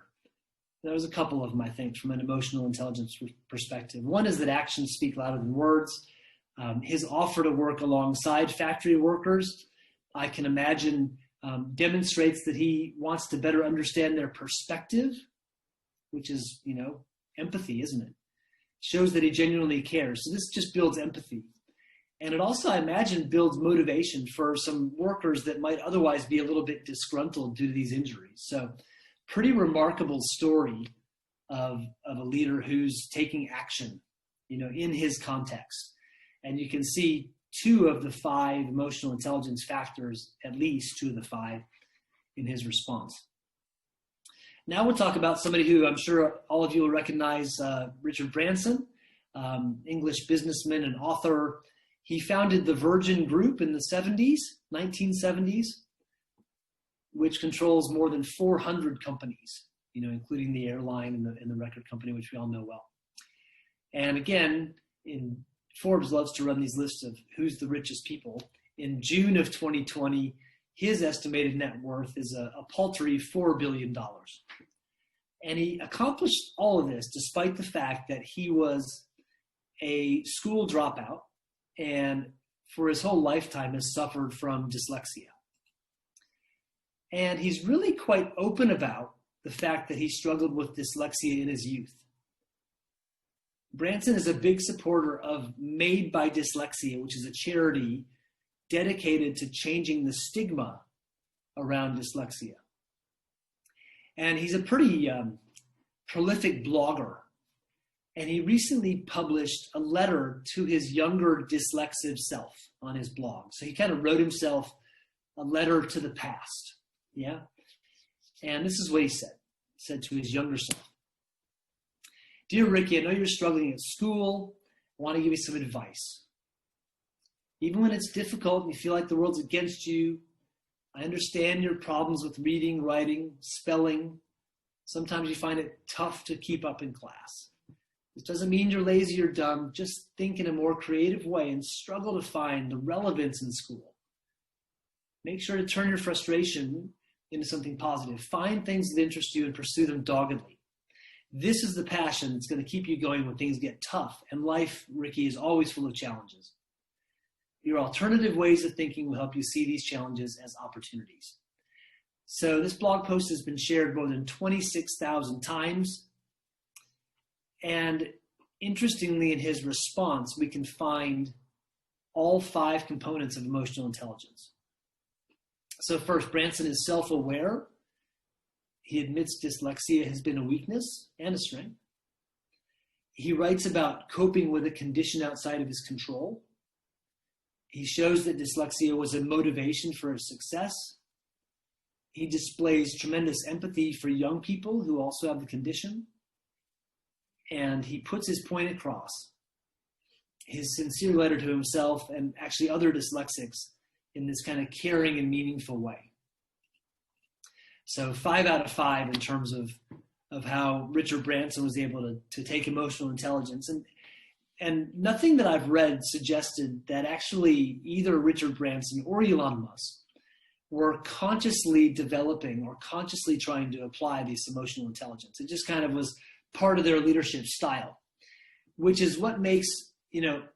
B: There's a couple of them, I think, from an emotional intelligence perspective. One is that actions speak louder than words. His offer to work alongside factory workers, I can imagine, demonstrates that he wants to better understand their perspective, which is, empathy, isn't it? Shows that he genuinely cares. So this just builds empathy. And it also, I imagine, builds motivation for some workers that might otherwise be a little bit disgruntled due to these injuries. So pretty remarkable story of a leader who's taking action, in his context. And you can see 2 of the 5 emotional intelligence factors, at least 2 of the 5, in his response. Now we'll talk about somebody who I'm sure all of you will recognize, Richard Branson, English businessman and author. He founded the Virgin Group in the 1970s, which controls more than 400 companies, including the airline and the record company, which we all know well. And again, Forbes loves to run these lists of who's the richest people. In June of 2020, his estimated net worth is a paltry $4 billion. And he accomplished all of this despite the fact that he was a school dropout and for his whole lifetime has suffered from dyslexia. And he's really quite open about the fact that he struggled with dyslexia in his youth. Branson is a big supporter of Made by Dyslexia, which is a charity dedicated to changing the stigma around dyslexia. And he's a pretty prolific blogger. And he recently published a letter to his younger dyslexic self on his blog. So he kind of wrote himself a letter to the past. Yeah. And this is what he said. He said to his younger self, "Dear Ricky, I know you're struggling at school. I want to give you some advice. Even when it's difficult and you feel like the world's against you, I understand your problems with reading, writing, spelling. Sometimes you find it tough to keep up in class. This doesn't mean you're lazy or dumb. Just think in a more creative way and struggle to find the relevance in school. Make sure to turn your frustration into something positive. Find things that interest you and pursue them doggedly. This is the passion that's going to keep you going when things get tough. And life, Ricky, is always full of challenges. Your alternative ways of thinking will help you see these challenges as opportunities." So this blog post has been shared more than 26,000 times. And interestingly, in his response, we can find all 5 components of emotional intelligence. So first, Branson is self-aware. He admits dyslexia has been a weakness and a strength. He writes about coping with a condition outside of his control. He shows that dyslexia was a motivation for his success. He displays tremendous empathy for young people who also have the condition. And he puts his point across. His sincere letter to himself and actually other dyslexics in this kind of caring and meaningful way. So 5 out of 5 in terms of how Richard Branson was able to take emotional intelligence. And nothing that I've read suggested that actually either Richard Branson or Elon Musk were consciously developing or consciously trying to apply this emotional intelligence. It just kind of was part of their leadership style, which is what makes,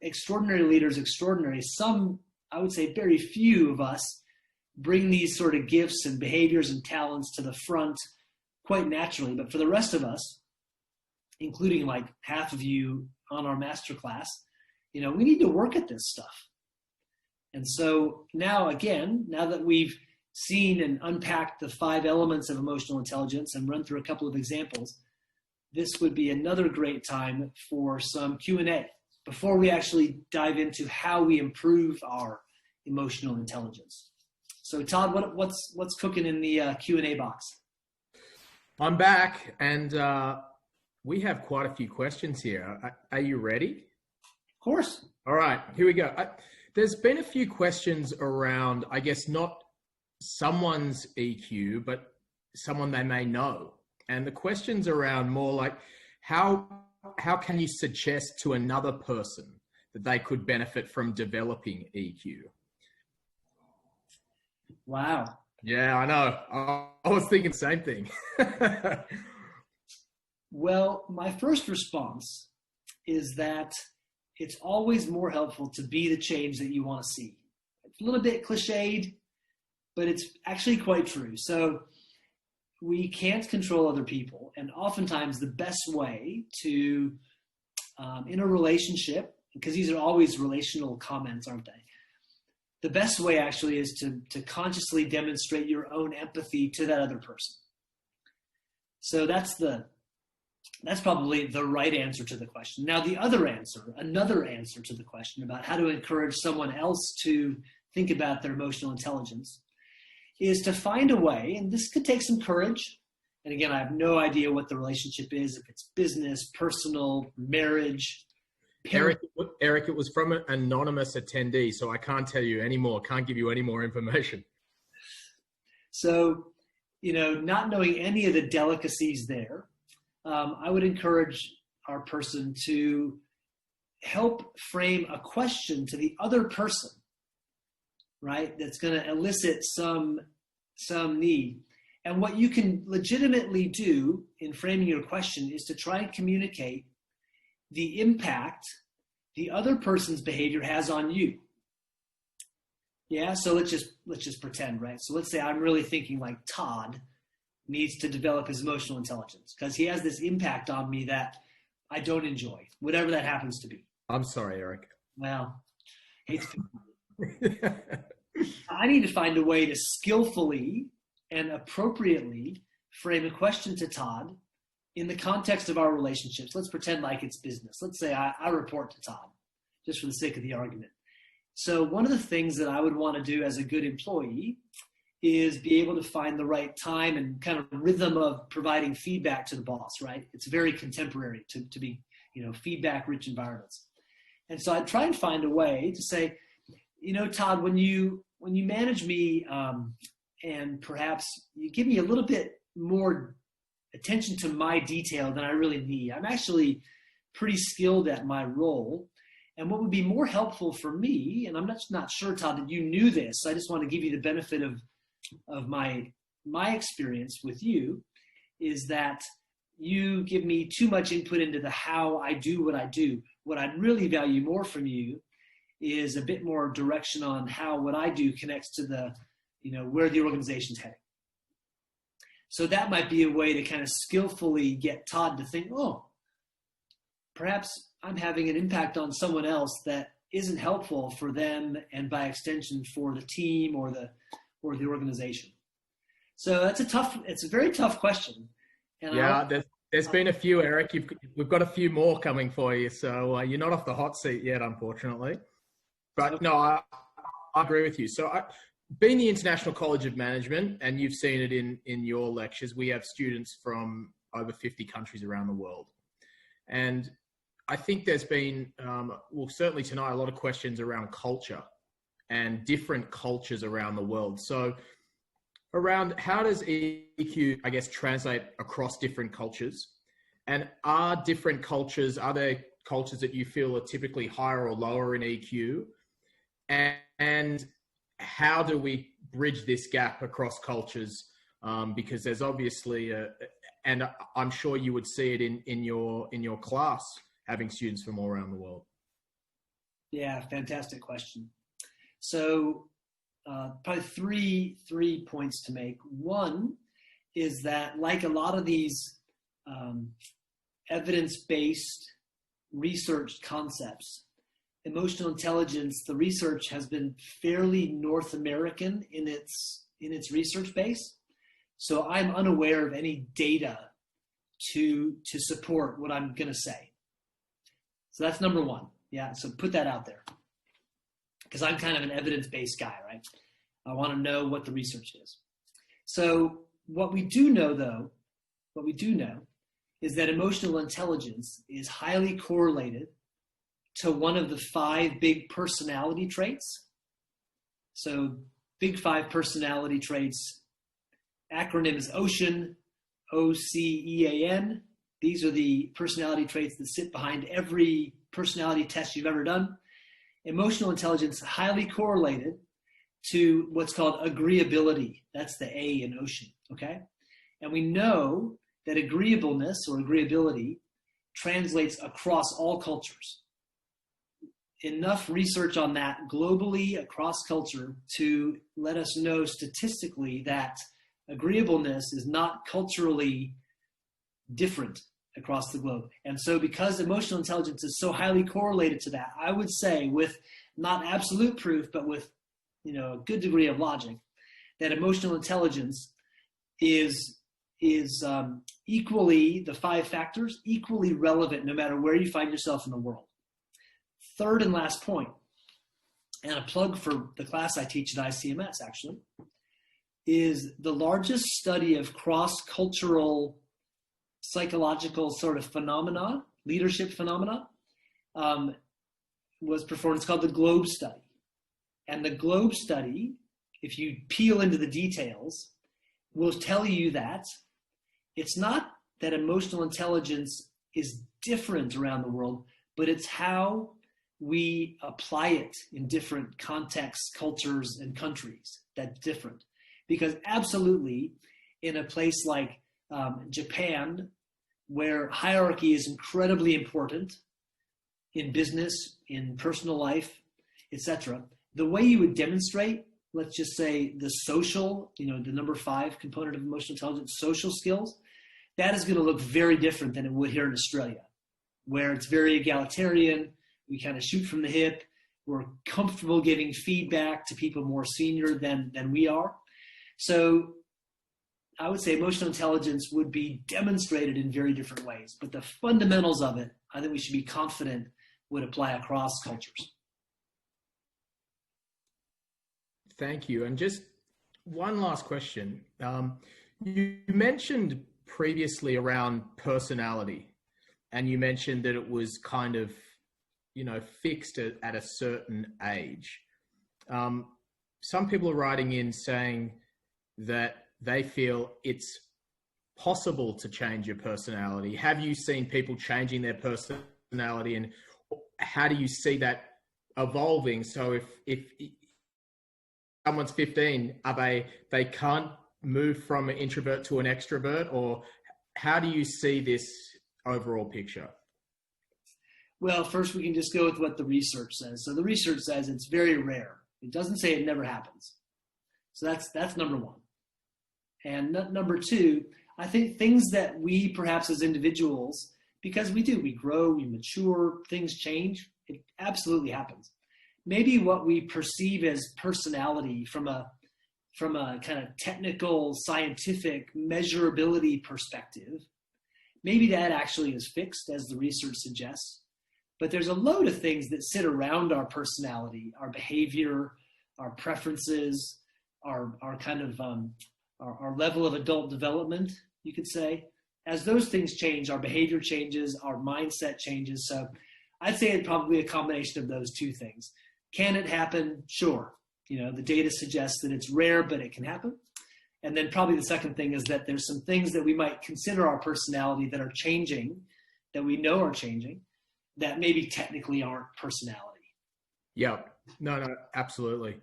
B: extraordinary leaders extraordinary. Some, I would say very few of us bring these sort of gifts and behaviors and talents to the front quite naturally. But for the rest of us, including like half of you on our Masterclass, we need to work at this stuff. And so now that we've seen and unpacked the 5 elements of emotional intelligence and run through a couple of examples, this would be another great time for some Q&A before we actually dive into how we improve our emotional intelligence. So Todd, what's cooking in the Q&A box?
A: I'm back, and we have quite a few questions here. Are you ready?
B: Of course.
A: All right, here we go. There's been a few questions around, I guess, not someone's EQ, but someone they may know. And the question's around more like, how can you suggest to another person that they could benefit from developing EQ?
B: Wow.
A: Yeah, I know. I was thinking the same thing.
B: Well, my first response is that it's always more helpful to be the change that you want to see. It's a little bit cliched, but it's actually quite true. So we can't control other people. And oftentimes the best way to, in a relationship, because these are always relational comments, aren't they? The best way actually is to consciously demonstrate your own empathy to that other person. So that's probably the right answer to the question. Now, another answer to the question about how to encourage someone else to think about their emotional intelligence is to find a way, and this could take some courage. And again, I have no idea what the relationship is, if it's business, personal, marriage.
A: Eric, it was from an anonymous attendee, so I can't tell you any more, can't give you any more information.
B: So, not knowing any of the delicacies there, I would encourage our person to help frame a question to the other person, right? That's going to elicit some need. And what you can legitimately do in framing your question is to try and communicate the impact the other person's behavior has on you. Yeah, so let's just pretend, right? So let's say I'm really thinking like Todd needs to develop his emotional intelligence because he has this impact on me that I don't enjoy, whatever that happens to be.
A: I'm sorry, Eric.
B: Well, I need to find a way to skillfully and appropriately frame a question to Todd in the context of our relationships, let's pretend like it's business. Let's say I report to Todd, just for the sake of the argument. So one of the things that I would want to do as a good employee is be able to find the right time and kind of rhythm of providing feedback to the boss, right? It's very contemporary to be, feedback-rich environments. And so I'd try and find a way to say, Todd, when you manage me, and perhaps you give me a little bit more attention to my detail than I really need. I'm actually pretty skilled at my role. And what would be more helpful for me, and I'm not sure, Todd, that you knew this, I just want to give you the benefit of my experience with you, is that you give me too much input into the how I do what I do. What I'd really value more from you is a bit more direction on how what I do connects to the, where the organization's heading. So that might be a way to kind of skillfully get Todd to think, oh, perhaps I'm having an impact on someone else that isn't helpful for them, and by extension for the team or the organization. So it's a very tough question. And
A: there's been a few, Eric. We've got a few more coming for you, so you're not off the hot seat yet, unfortunately. But okay. No, I agree with you. So being the International College of Management, and you've seen it in your lectures, we have students from over 50 countries around the world. And I think there's been, certainly tonight, a lot of questions around culture and different cultures around the world. So around how does EQ, I guess, translate across different cultures? And are there cultures that you feel are typically higher or lower in EQ? And how do we bridge this gap across cultures? Because there's obviously, and I'm sure you would see it in your class, having students from all around the world.
B: Yeah, fantastic question. So probably three points to make. One is that, like a lot of these evidence-based research concepts, emotional intelligence, the research has been fairly North American in its research base. So I'm unaware of any data to support what I'm going to say. So that's number one. Yeah, so put that out there, because I'm kind of an evidence-based guy, right? I want to know what the research is. So what we do know is that emotional intelligence is highly correlated to one of the 5 big personality traits. So big 5 personality traits, acronym is OCEAN, OCEAN. These are the personality traits that sit behind every personality test you've ever done. Emotional intelligence highly correlated to what's called agreeability. That's the A in OCEAN, okay? And we know that agreeableness or agreeability translates across all cultures. Enough research on that globally across culture to let us know statistically that agreeableness is not culturally different across the globe. And so because emotional intelligence is so highly correlated to that, I would say, with not absolute proof, but with a good degree of logic, that emotional intelligence is equally, the 5 factors, equally relevant no matter where you find yourself in the world. Third and last point, and a plug for the class I teach at ICMS actually, is the largest study of cross-cultural psychological sort of phenomena, leadership phenomena, was performed. It's called the Globe Study. And the Globe Study, if you peel into the details, will tell you that it's not that emotional intelligence is different around the world, but it's how we apply it in different contexts, cultures, and countries that's different. Because absolutely, in a place like Japan, where hierarchy is incredibly important in business, in personal life, etc., the way you would demonstrate, let's just say, the social, the number 5 component of emotional intelligence, social skills, that is going to look very different than it would here in Australia, where it's very egalitarian. We kind of shoot from the hip. We're comfortable giving feedback to people more senior than we are. So I would say emotional intelligence would be demonstrated in very different ways, but the fundamentals of it, I think we should be confident would apply across cultures.
A: Thank you. And just one last question. You mentioned previously around personality, and you mentioned that it was kind of, fixed at a certain age. Some people are writing in saying that they feel it's possible to change your personality. Have you seen people changing their personality, and how do you see that evolving? So if someone's 15, they can't move from an introvert to an extrovert, or how do you see this overall picture?
B: Well, first we can just go with what the research says. So the research says it's very rare. It doesn't say it never happens. So that's number one. And number two, I think things that we perhaps as individuals, because we grow, we mature, things change. It absolutely happens. Maybe what we perceive as personality from a kind of technical, scientific measurability perspective, maybe that actually is fixed, as the research suggests. But there's a load of things that sit around our personality, our behavior, our preferences, our kind of our level of adult development, you could say. As those things change, our behavior changes, our mindset changes. So I'd say it's probably a combination of those two things. Can it happen? Sure. The data suggests that it's rare, but it can happen. And then probably the second thing is that there's some things that we might consider our personality that are changing, that we know are changing, that maybe technically aren't personality.
A: Yeah, no, absolutely.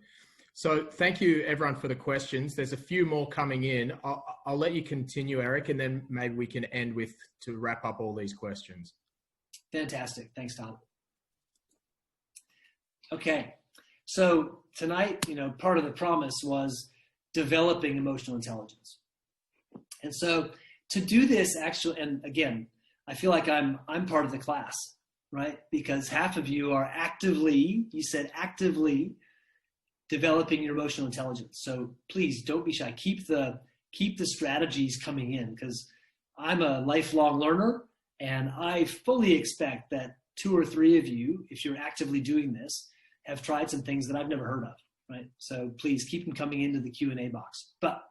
A: So thank you everyone for the questions. There's a few more coming in. I'll let you continue, Eric, and then maybe we can end to wrap up all these questions.
B: Fantastic. Thanks, Tom. Okay. So tonight, part of the promise was developing emotional intelligence. And so to do this actually, and again, I feel like I'm part of the class, right? Because half of you are actively developing your emotional intelligence. So please don't be shy. Keep the strategies coming in, because I'm a lifelong learner, and I fully expect that 2 or 3 of you, if you're actively doing this, have tried some things that I've never heard of, right? So please keep them coming into the Q&A box. But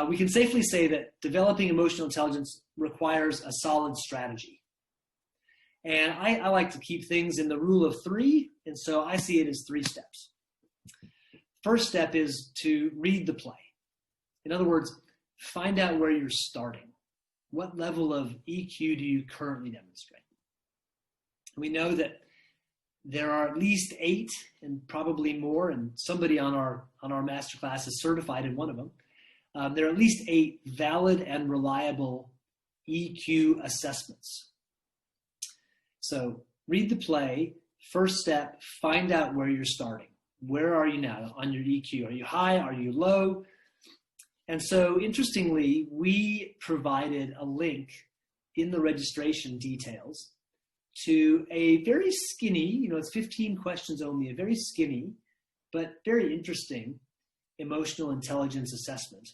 B: we can safely say that developing emotional intelligence requires a solid strategy. And I like to keep things in the rule of 3, and so I see it as 3 steps. First step is to read the play. In other words, find out where you're starting. What level of EQ do you currently demonstrate? We know that there are at least 8, and probably more, and somebody on our Masterclass is certified in one of them. There are at least 8 valid and reliable EQ assessments. So read the play. First step, find out where you're starting. Where are you now on your EQ? Are you high? Are you low? And so interestingly, we provided a link in the registration details to a very skinny, it's 15 questions only, a very skinny, but very interesting emotional intelligence assessment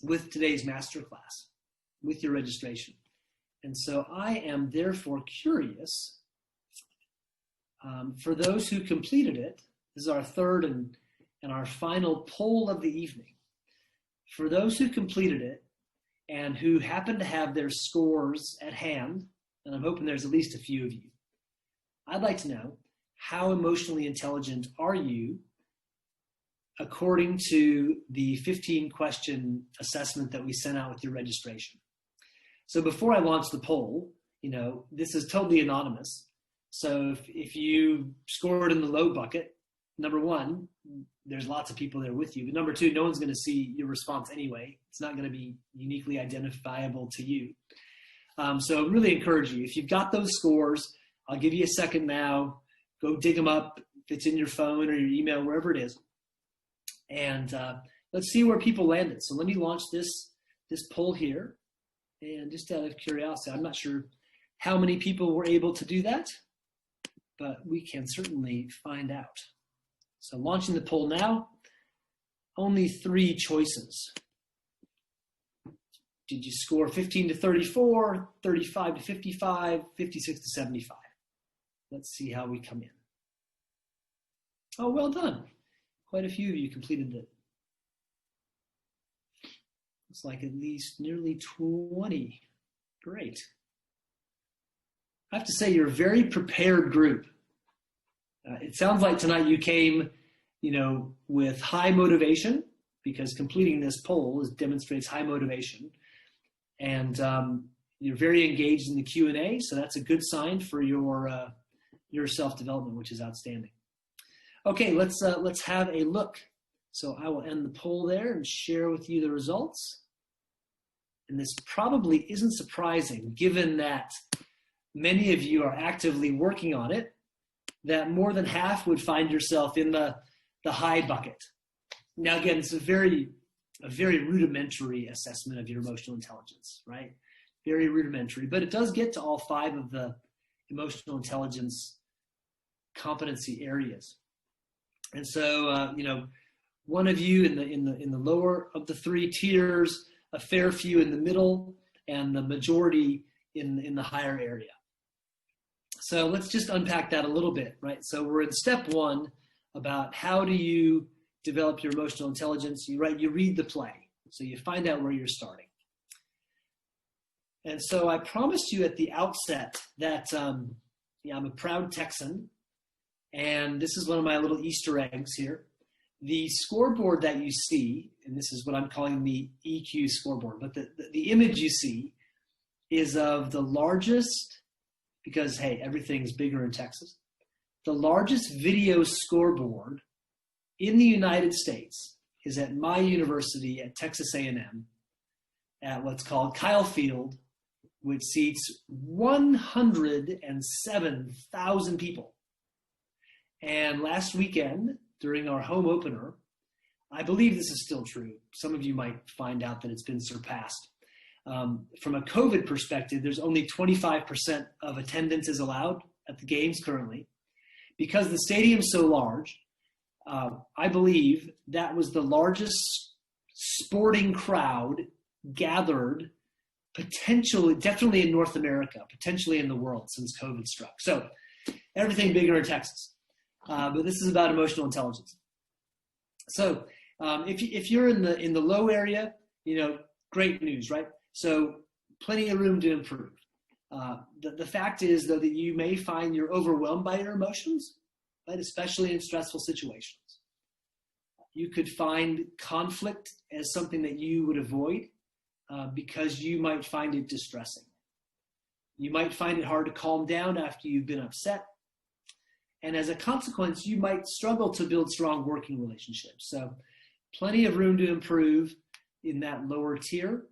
B: with today's masterclass, with your registration. And so I am therefore curious, for those who completed it, this is our third and our final poll of the evening. For those who completed it and who happen to have their scores at hand, and I'm hoping there's at least a few of you, I'd like to know, how emotionally intelligent are you according to the 15-question assessment that we sent out with your registration? So before I launch the poll, this is totally anonymous. So if you scored in the low bucket, number 1, there's lots of people there with you. But number 2, no one's going to see your response anyway. It's not going to be uniquely identifiable to you. So really encourage you. If you've got those scores, I'll give you a second now. Go dig them up if it's in your phone or your email, wherever it is. And let's see where people landed. So let me launch this poll here. And just out of curiosity, I'm not sure how many people were able to do that, but we can certainly find out. So launching the poll now, only 3 choices. Did you score 15 to 34, 35 to 55, 56 to 75? Let's see how we come in. Oh, well done. Quite a few of you completed it. Looks like at least nearly 20. Great. I have to say you're a very prepared group. It sounds like tonight you came, with high motivation, because completing this poll demonstrates high motivation. And you're very engaged in the Q&A, so that's a good sign for your self-development, which is outstanding. Okay, let's have a look. So I will end the poll there and share with you the results. And this probably isn't surprising, given that many of you are actively working on it, that more than half would find yourself in the high bucket. Now, again, it's a very rudimentary assessment of your emotional intelligence, right? Very rudimentary, but it does get to all 5 of the emotional intelligence competency areas. And so, one of you in the lower of the 3 tiers, a fair few in the middle, and the majority in the higher area. So let's just unpack that a little bit, right? So we're in step 1 about how do you develop your emotional intelligence. You read the play. So you find out where you're starting. And so I promised you at the outset that I'm a proud Texan, and this is one of my little Easter eggs here. The scoreboard that you see, and this is what I'm calling the EQ scoreboard, but the image you see is of the largest, because, hey, everything's bigger in Texas, the largest video scoreboard in the United States is at my university at Texas A&M at what's called Kyle Field, which seats 107,000 people. And last weekend, during our home opener, I believe this is still true. Some of you might find out that it's been surpassed. From a COVID perspective, there's only 25% of attendance is allowed at the games currently. Because the stadium's so large, I believe that was the largest sporting crowd gathered, potentially, definitely in North America, potentially in the world since COVID struck. So everything bigger in Texas. But this is about emotional intelligence. So if you're in the low area, great news, right? So plenty of room to improve. The fact is, though, that you may find you're overwhelmed by your emotions, right? Especially in stressful situations. You could find conflict as something that you would avoid because you might find it distressing. You might find it hard to calm down after you've been upset. And as a consequence, you might struggle to build strong working relationships. So plenty of room to improve in that lower tier.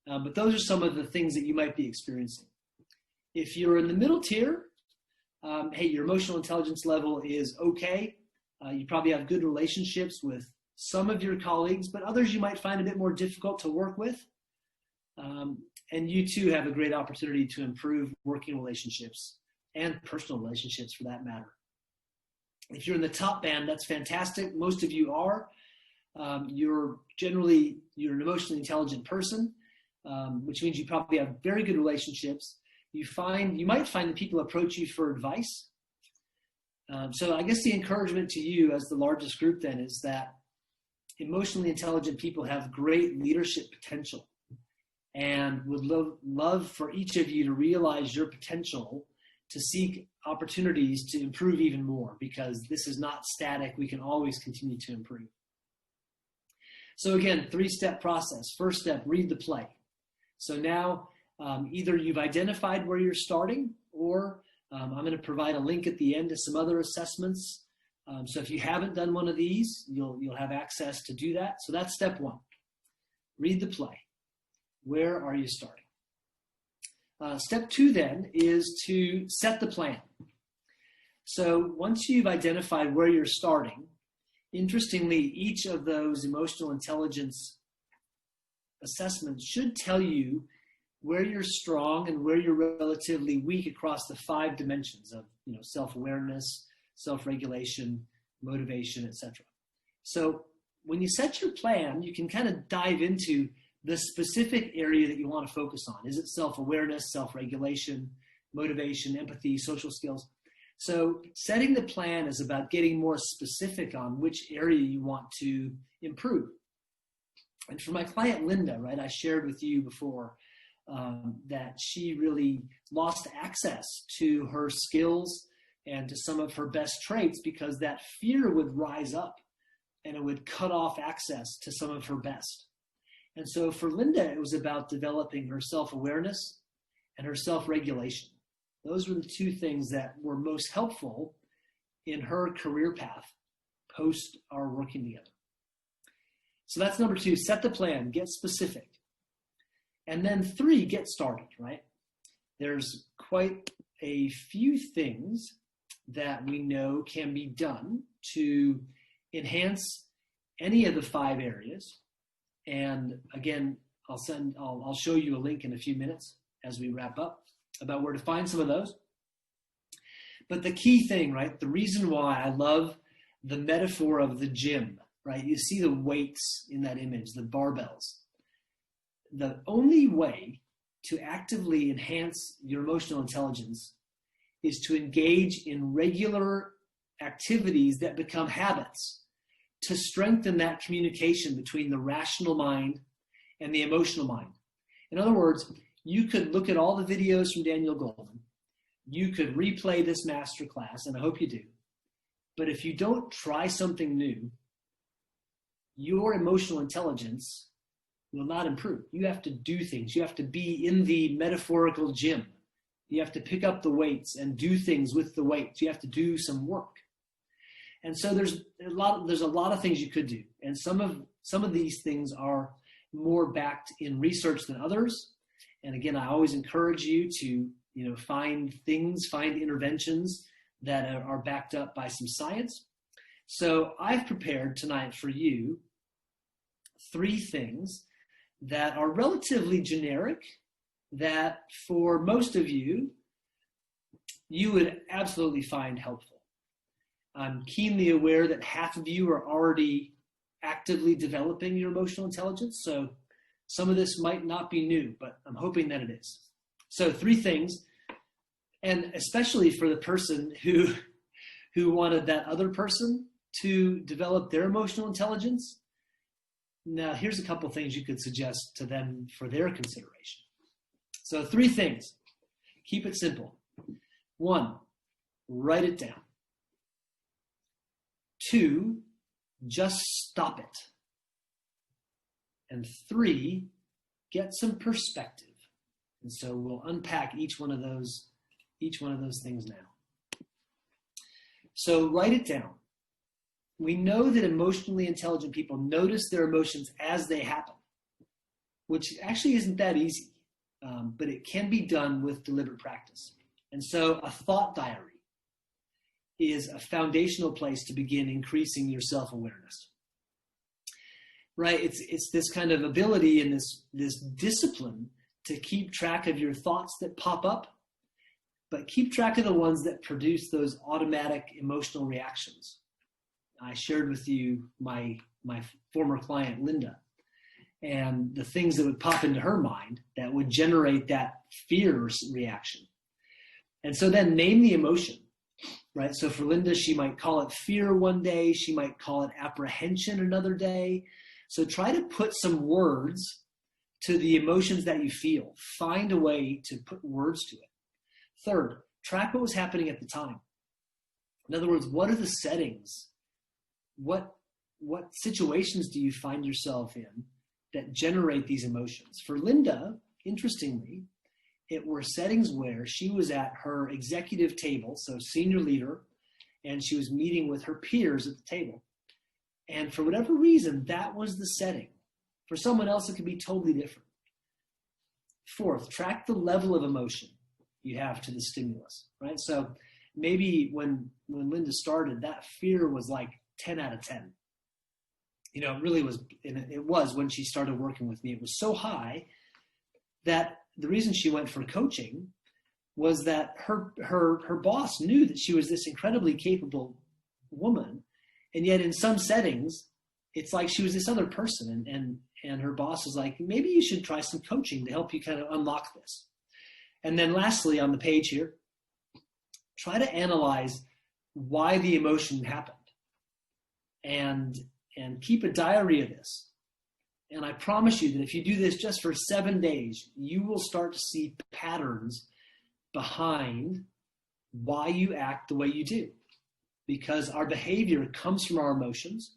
B: But those are some of the things that you might be experiencing. If you're in the middle tier, hey, your emotional intelligence level is okay. You probably have good relationships with some of your colleagues, but others you might find a bit more difficult to work with. And you too have a great opportunity to improve working relationships and personal relationships for that matter. If you're in the top band, that's fantastic. Most of you are. You're an emotionally intelligent person, which means you probably have very good relationships. You might find that people approach you for advice. So I guess the encouragement to you as the largest group then is that emotionally intelligent people have great leadership potential and would love for each of you to realize your potential to seek opportunities to improve even more, because this is not static. We can always continue to improve. So again, 3-step process. First step, read the play. So now either you've identified where you're starting, or I'm going to provide a link at the end to some other assessments. So if you haven't done one of these, you'll have access to do that. So that's step 1. Read the play. Where are you starting? Step 2 then is to set the plan. So once you've identified where you're starting, interestingly, each of those emotional intelligence assessments should tell you where you're strong and where you're relatively weak across the 5 dimensions of self-awareness, self-regulation, motivation, etc. So when you set your plan, you can kind of dive into the specific area that you want to focus on. Is it self-awareness, self-regulation, motivation, empathy, social skills? So setting the plan is about getting more specific on which area you want to improve. And for my client, Linda, right, I shared with you before that she really lost access to her skills and to some of her best traits because that fear would rise up and it would cut off access to some of her best. And so for Linda, it was about developing her self-awareness and her self-regulation. Those were the two things that were most helpful in her career path post our working together. So that's number 2, set the plan, get specific. And then 3, get started, right? There's quite a few things that we know can be done to enhance any of the 5 areas. And again, I'll show you a link in a few minutes as we wrap up about where to find some of those. But the key thing, right, the reason why I love the metaphor of the gym, right? You see the weights in that image, the barbells. The only way to actively enhance your emotional intelligence is to engage in regular activities that become habits to strengthen that communication between the rational mind and the emotional mind. In other words, you could look at all the videos from Daniel Goleman. You could replay this masterclass, and I hope you do. But if you don't try something new, your emotional intelligence will not improve. You have to do things. You have to be in the metaphorical gym. You have to pick up the weights and do things with the weights. You have to do some work. And so there's a lot of things you could do. And some of these things are more backed in research than others. And again, I always encourage you to, find interventions that are backed up by some science. So I've prepared tonight for you 3 things that are relatively generic that for most of you would absolutely find helpful. I'm keenly aware that half of you are already actively developing your emotional intelligence. So some of this might not be new, but I'm hoping that it is. So 3 things, and especially for the person who wanted that other person to develop their emotional intelligence. Now, here's a couple things you could suggest to them for their consideration. So 3 things. Keep it simple. 1, write it down. 2, just stop it. And 3, get some perspective. And so we'll unpack each one of those things now. So write it down. We know that emotionally intelligent people notice their emotions as they happen, which actually isn't that easy, but it can be done with deliberate practice. And so a thought diary is a foundational place to begin increasing your self-awareness. Right? It's this kind of ability and this discipline to keep track of your thoughts that pop up, but keep track of the ones that produce those automatic emotional reactions. I shared with you my former client, Linda, and the things that would pop into her mind that would generate that fear reaction. And so then name the emotion, right? So for Linda, she might call it fear one day. She might call it apprehension another day. So try to put some words to the emotions that you feel. Find a way to put words to it. 3rd, track what was happening at the time. In other words, what are the settings? What situations do you find yourself in that generate these emotions? For Linda, interestingly, it were settings where she was at her executive table, so senior leader, and she was meeting with her peers at the table. And for whatever reason, that was the setting. For someone else, it could be totally different. 4th, track the level of emotion you have to the stimulus, right? So maybe when Linda started, that fear was like 10 out of 10. It really was, and it was when she started working with me. It was so high that the reason she went for coaching was that her boss knew that she was this incredibly capable woman, and yet in some settings, it's like she was this other person, and her boss is like, maybe you should try some coaching to help you kind of unlock this. And then lastly, on the page here, try to analyze why the emotion happened, and keep a diary of this. And I promise you that if you do this just for 7 days, you will start to see patterns behind why you act the way you do. Because our behavior comes from our emotions.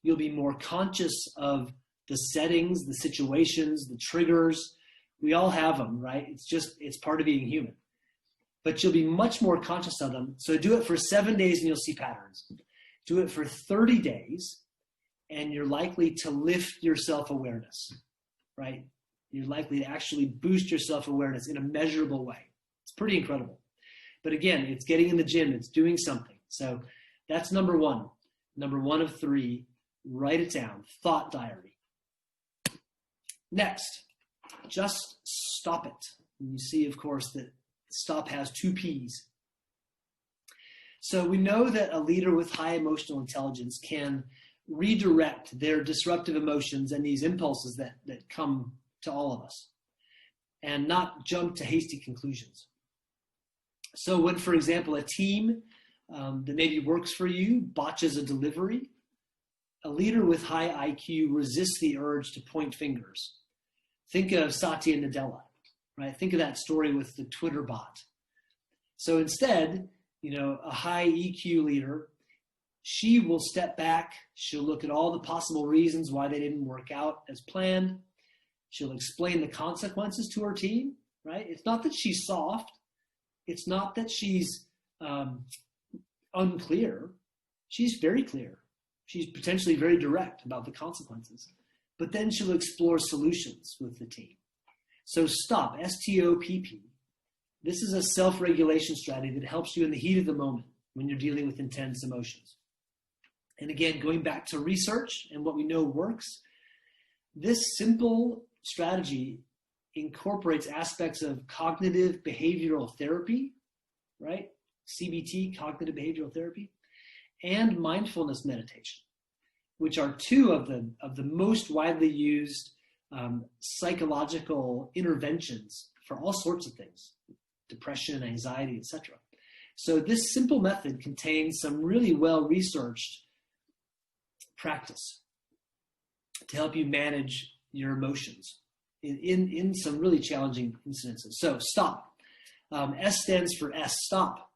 B: You'll be more conscious of the settings, the situations, the triggers. We all have them, right? It's part of being human. But you'll be much more conscious of them. So do it for 7 days and you'll see patterns. Do it for 30 days and you're likely to lift your self-awareness, right? You're likely to actually boost your self-awareness in a measurable way. It's pretty incredible. But again, it's getting in the gym, it's doing something. So that's number one. Number 1 of 3, write it down, thought diary. Next, just stop it. And you see, of course, that stop has 2 P's. So we know that a leader with high emotional intelligence can redirect their disruptive emotions and these impulses that come to all of us and not jump to hasty conclusions. So when, for example, a team that maybe works for you botches a delivery, a leader with high IQ resists the urge to point fingers. Think of Satya Nadella, right? Think of that story with the Twitter bot. So instead, a high EQ leader, she will step back. She'll look at all the possible reasons why they didn't work out as planned. She'll explain the consequences to her team, right? It's not that she's soft. It's not that she's unclear. She's very clear. She's potentially very direct about the consequences. But then she'll explore solutions with the team. So stop, S-T-O-P-P. This is a self-regulation strategy that helps you in the heat of the moment when you're dealing with intense emotions. And again, going back to research and what we know works, this simple strategy incorporates aspects of cognitive behavioral therapy, right? CBT, cognitive behavioral therapy, and mindfulness meditation, which are 2 of the most widely used psychological interventions for all sorts of things, depression, anxiety, etc. So this simple method contains some really well-researched practice to help you manage your emotions in some really challenging incidences. So stop. S stands for S, stop,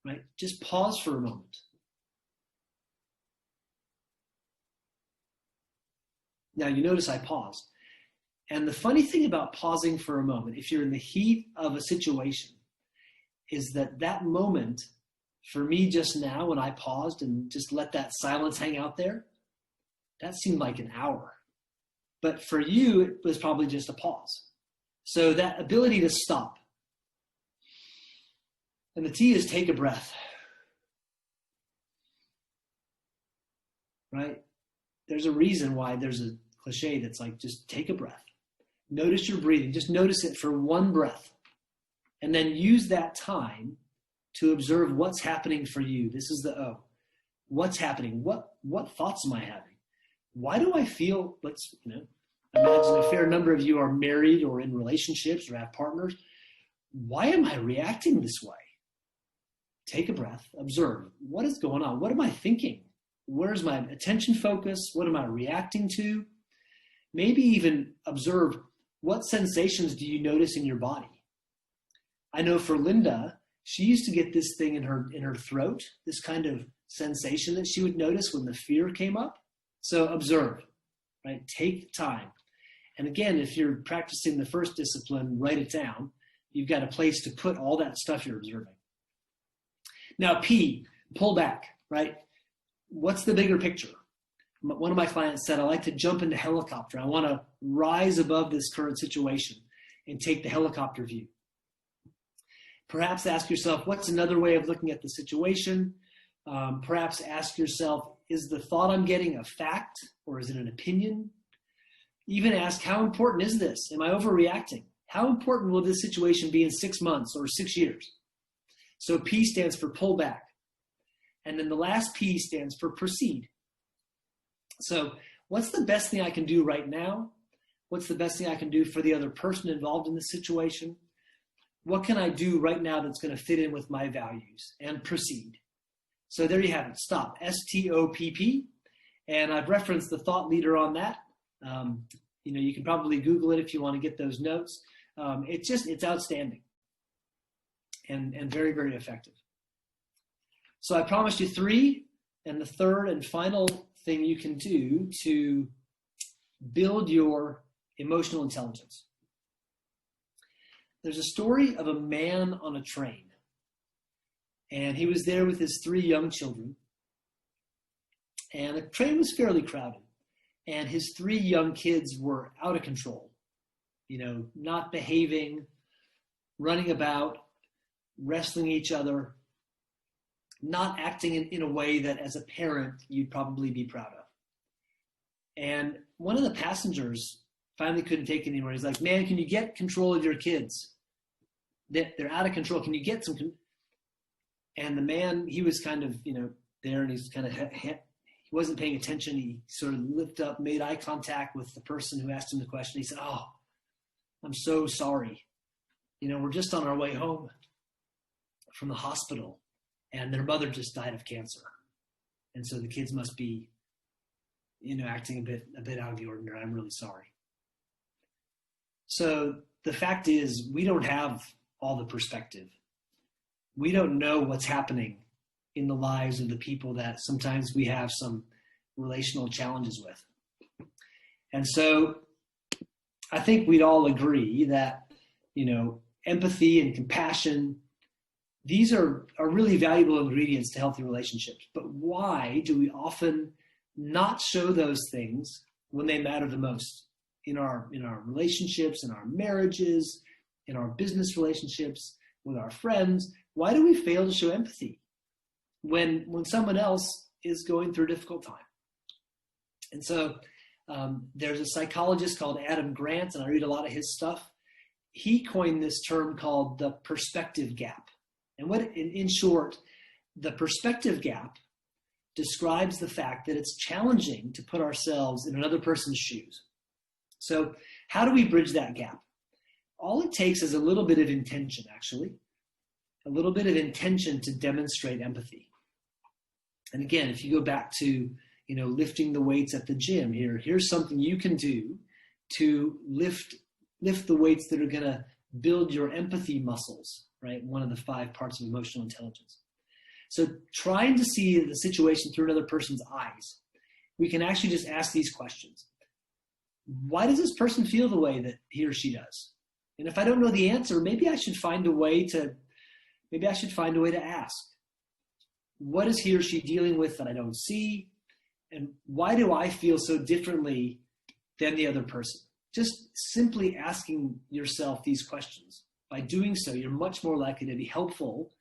B: right? Just pause for a moment. Now you notice I paused. And the funny thing about pausing for a moment, if you're in the heat of a situation, is that moment, for me just now when I paused and just let that silence hang out there, that seemed like an hour. But for you, it was probably just a pause. So that ability to stop. And the T is take a breath. Right? There's a reason why there's a cliche that's like, just take a breath. Notice your breathing. Just notice it for 1 breath. And then use that time to observe what's happening for you. This is the O. What's happening? What thoughts am I having? Why do I feel, imagine a fair number of you are married or in relationships or have partners. Why am I reacting this way? Take a breath, observe. What is going on? What am I thinking? Where's my attention focus? What am I reacting to? Maybe even observe, what sensations do you notice in your body? I know for Linda, she used to get this thing in her throat, this kind of sensation that she would notice when the fear came up. So observe, right? Take time. And again, if you're practicing the first discipline, write it down. You've got a place to put all that stuff you're observing. Now, P, pull back, right? What's the bigger picture? One of my clients said, I like to jump into helicopter. I want to rise above this current situation and take the helicopter view. Perhaps ask yourself, what's another way of looking at the situation? Perhaps ask yourself, is the thought I'm getting a fact or is it an opinion? Even ask, how important is this? Am I overreacting? How important will this situation be in 6 months or 6 years? So P stands for pull back. And then the last P stands for proceed. So what's the best thing I can do right now? What's the best thing I can do for the other person involved in the situation? What can I do right now that's going to fit in with my values, and proceed? So there you have it. STOP. STOPP. And I've referenced the thought leader on that. You can probably Google it if you want to get those notes. It's outstanding and very, very effective. So I promised you 3, and the third and final thing you can do to build your emotional intelligence. There's a story of a man on a train, and he was there with his 3 young children, and the train was fairly crowded, and his 3 young kids were out of control, not behaving, running about, wrestling each other, not acting in a way that as a parent you'd probably be proud of. And one of the passengers finally couldn't take it anymore. He's like, "Man, can you get control of your kids? They're out of control. Can you get some?" And the man, he was kind of, there, and he's kind of, he wasn't paying attention. He sort of looked up, made eye contact with the person who asked him the question. He said, "Oh, I'm so sorry. We're just on our way home from the hospital, and their mother just died of cancer. And so the kids must be, acting a bit out of the ordinary. I'm really sorry." So the fact is, we don't have all the perspective. We don't know what's happening in the lives of the people that sometimes we have some relational challenges with. And so I think we'd all agree that, empathy and compassion, these are really valuable ingredients to healthy relationships. But why do we often not show those things when they matter the most in our relationships, in our marriages, in our business relationships, with our friends? Why do we fail to show empathy when someone else is going through a difficult time? And so there's a psychologist called Adam Grant, and I read a lot of his stuff. He coined this term called the perspective gap. And in short, the perspective gap describes the fact that it's challenging to put ourselves in another person's shoes. So how do we bridge that gap? All it takes is a little bit of intention, actually. A little bit of intention to demonstrate empathy. And again, if you go back to, lifting the weights at the gym, here's something you can do to lift the weights that are going to build your empathy muscles, right? One of the 5 parts of emotional intelligence. So trying to see the situation through another person's eyes, we can actually just ask these questions. Why does this person feel the way that he or she does? And if I don't know the answer, maybe I should find a way to ask. What is he or she dealing with that I don't see? And why do I feel so differently than the other person? Just simply asking yourself these questions. By doing so, you're much more likely to be helpful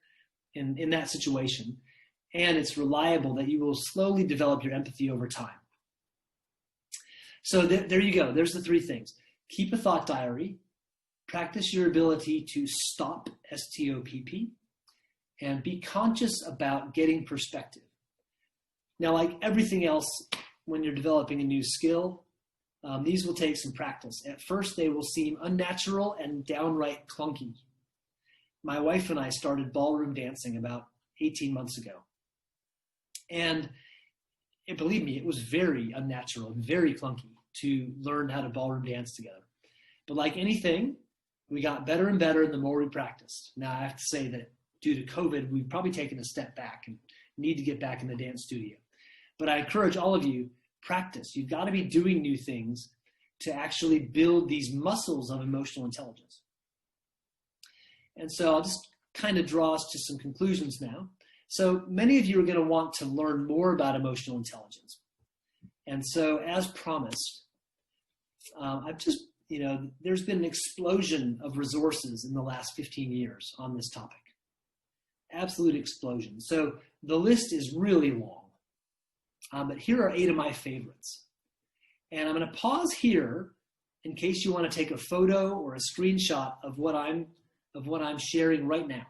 B: in that situation. And it's reliable that you will slowly develop your empathy over time. So there you go. There's the 3 things. Keep a thought diary. Practice your ability to stop, STOPP, and be conscious about getting perspective. Now, like everything else, when you're developing a new skill, these will take some practice. At first, they will seem unnatural and downright clunky. My wife and I started ballroom dancing about 18 months ago. And believe me, it was very unnatural and very clunky to learn how to ballroom dance together. But like anything, we got better and better the more we practiced. Now, I have to say that due to COVID, we've probably taken a step back and need to get back in the dance studio. But I encourage all of you, practice. You've got to be doing new things to actually build these muscles of emotional intelligence. And so I'll just kind of draw us to some conclusions now. So many of you are going to want to learn more about emotional intelligence. And so as promised, there's been an explosion of resources in the last 15 years on this topic. Absolute explosion. So the list is really long. But here are 8 of my favorites. And I'm going to pause here in case you want to take a photo or a screenshot of what I'm sharing right now.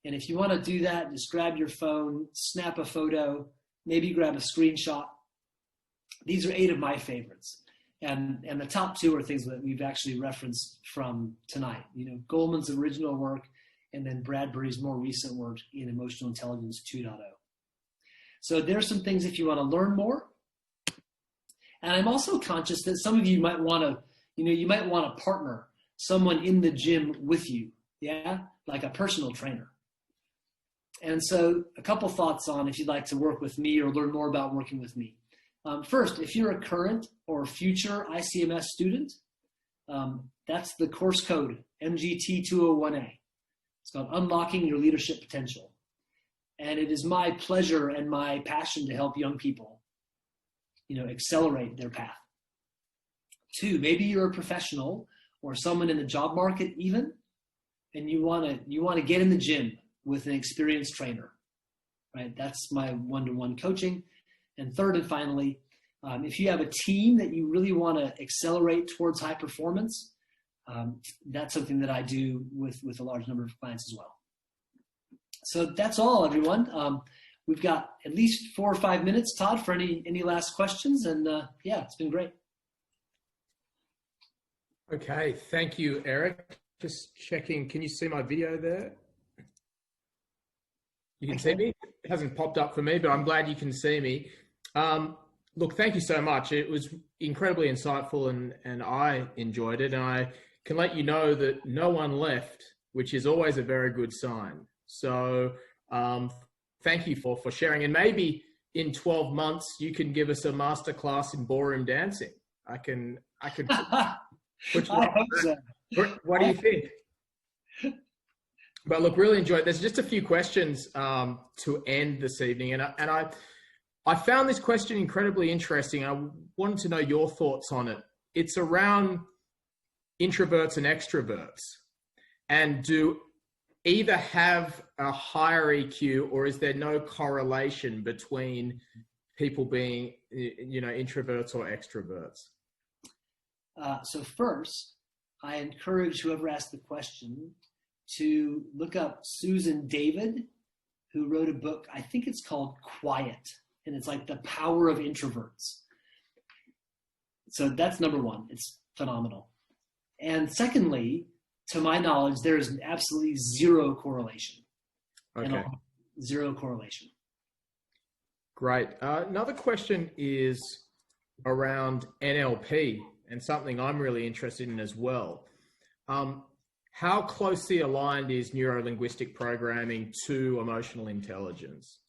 B: And if you want to do that, just grab your phone, snap a photo, maybe grab a screenshot. These are 8 of my favorites. And the top 2 are things that we've actually referenced from tonight. Goleman's original work, and then Bradbury's more recent work in Emotional Intelligence 2.0. So there's some things if you want to learn more. And I'm also conscious that some of you might want to, you might want to partner someone in the gym with you, yeah, like a personal trainer. And so a couple thoughts on if you'd like to work with me or learn more about working with me. First, if you're a current or future ICMS student, that's the course code, MGT201A. It's called Unlocking Your Leadership Potential. And it is my pleasure and my passion to help young people, accelerate their path. 2, maybe you're a professional or someone in the job market even, and you want to get in the gym with an experienced trainer, right? That's my one-to-one coaching. And third and finally, if you have a team that you really want to accelerate towards high performance, that's something that I do with a large number of clients as well. So that's all, everyone. We've got at least 4 or 5 minutes, Todd, for any last questions. And yeah, it's been great.
A: Okay, thank you, Eric. Just checking, can you see my video there? You can see me? It hasn't popped up for me, but I'm glad you can see me. Look, thank you so much. It was incredibly insightful and I enjoyed it. And I can let you know that no one left, which is always a very good sign. So thank you for sharing. And maybe in 12 months, you can give us a masterclass in ballroom dancing. I can put you
B: I hope so.
A: What do you think? But look, really enjoyed it. There's just a few questions to end this evening. And I found this question incredibly interesting. I wanted to know your thoughts on it. It's around introverts and extroverts. And do either have a higher EQ, or is there no correlation between people being, introverts or extroverts?
B: So first, I encourage whoever asked the question to look up Susan David, who wrote a book, I think it's called Quiet, and it's like the power of introverts. So that's number one. It's phenomenal. And secondly, to my knowledge, there is absolutely zero correlation.
A: Okay.
B: Zero correlation. Great.
A: Another question is around NLP, and something I'm really interested in as well. How closely aligned is neuro-linguistic programming to emotional intelligence?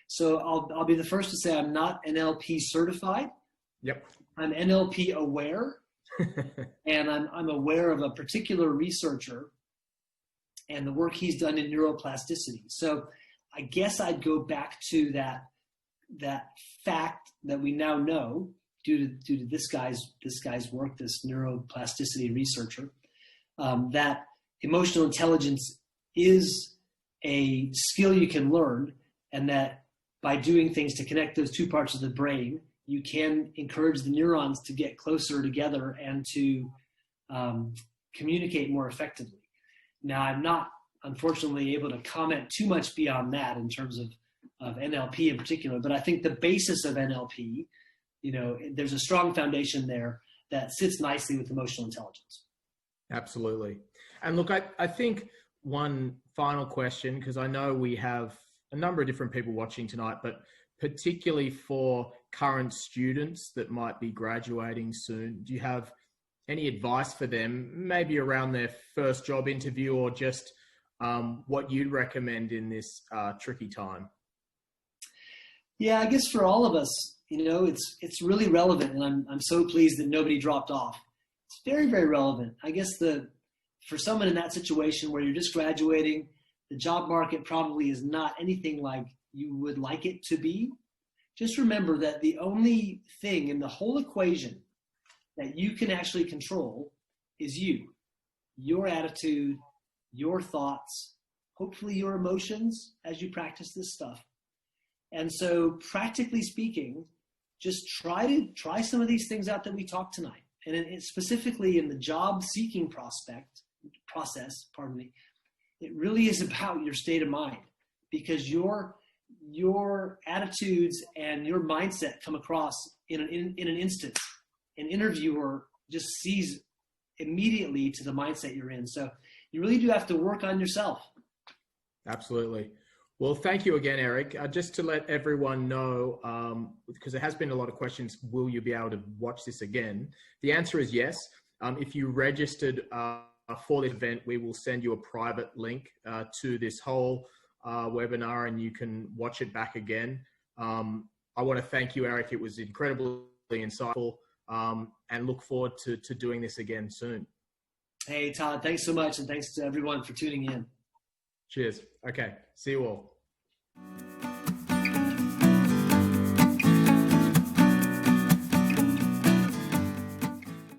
B: So I'll be the first to say I'm not NLP certified.
A: Yep.
B: I'm NLP aware. And I'm aware of a particular researcher and the work he's done in neuroplasticity. So I guess I'd go back to that fact that we now know due to this guy's work, this neuroplasticity researcher, that emotional intelligence is a skill you can learn, and that by doing things to connect those two parts of the brain, you can encourage the neurons to get closer together and to communicate more effectively. Now, I'm not, unfortunately, able to comment too much beyond that in terms of NLP in particular, but I think the basis of NLP, there's a strong foundation there that sits nicely with emotional intelligence.
A: Absolutely. And look, I think one final question, because I know we have a number of different people watching tonight, but particularly for current students that might be graduating soon, do you have any advice for them, maybe around their first job interview, or just what you'd recommend in this tricky time?
B: Yeah, I guess for all of us, it's really relevant, and I'm so pleased that nobody dropped off. It's very, very relevant. I guess for someone in that situation where you're just graduating, the job market probably is not anything like you would like it to be. Just remember that the only thing in the whole equation that you can actually control is you, your attitude, your thoughts, hopefully your emotions as you practice this stuff. And so practically speaking, just try some of these things out that we talked tonight. And specifically in the job seeking process, it really is about your state of mind, because your your attitudes and your mindset come across in an instant. An interviewer just sees immediately to the mindset you're in. So you really do have to work on yourself.
A: Absolutely. Well, thank you again, Eric. Just to let everyone know, because there has been a lot of questions, will you be able to watch this again? The answer is yes. If you registered for this event, we will send you a private link to this whole webinar, and you can watch it back again. I want to thank you, Eric. It was incredibly insightful, and look forward to doing this again soon.
B: Hey, Todd, thanks so much. And thanks to everyone for tuning in.
A: Cheers. Okay. See you all.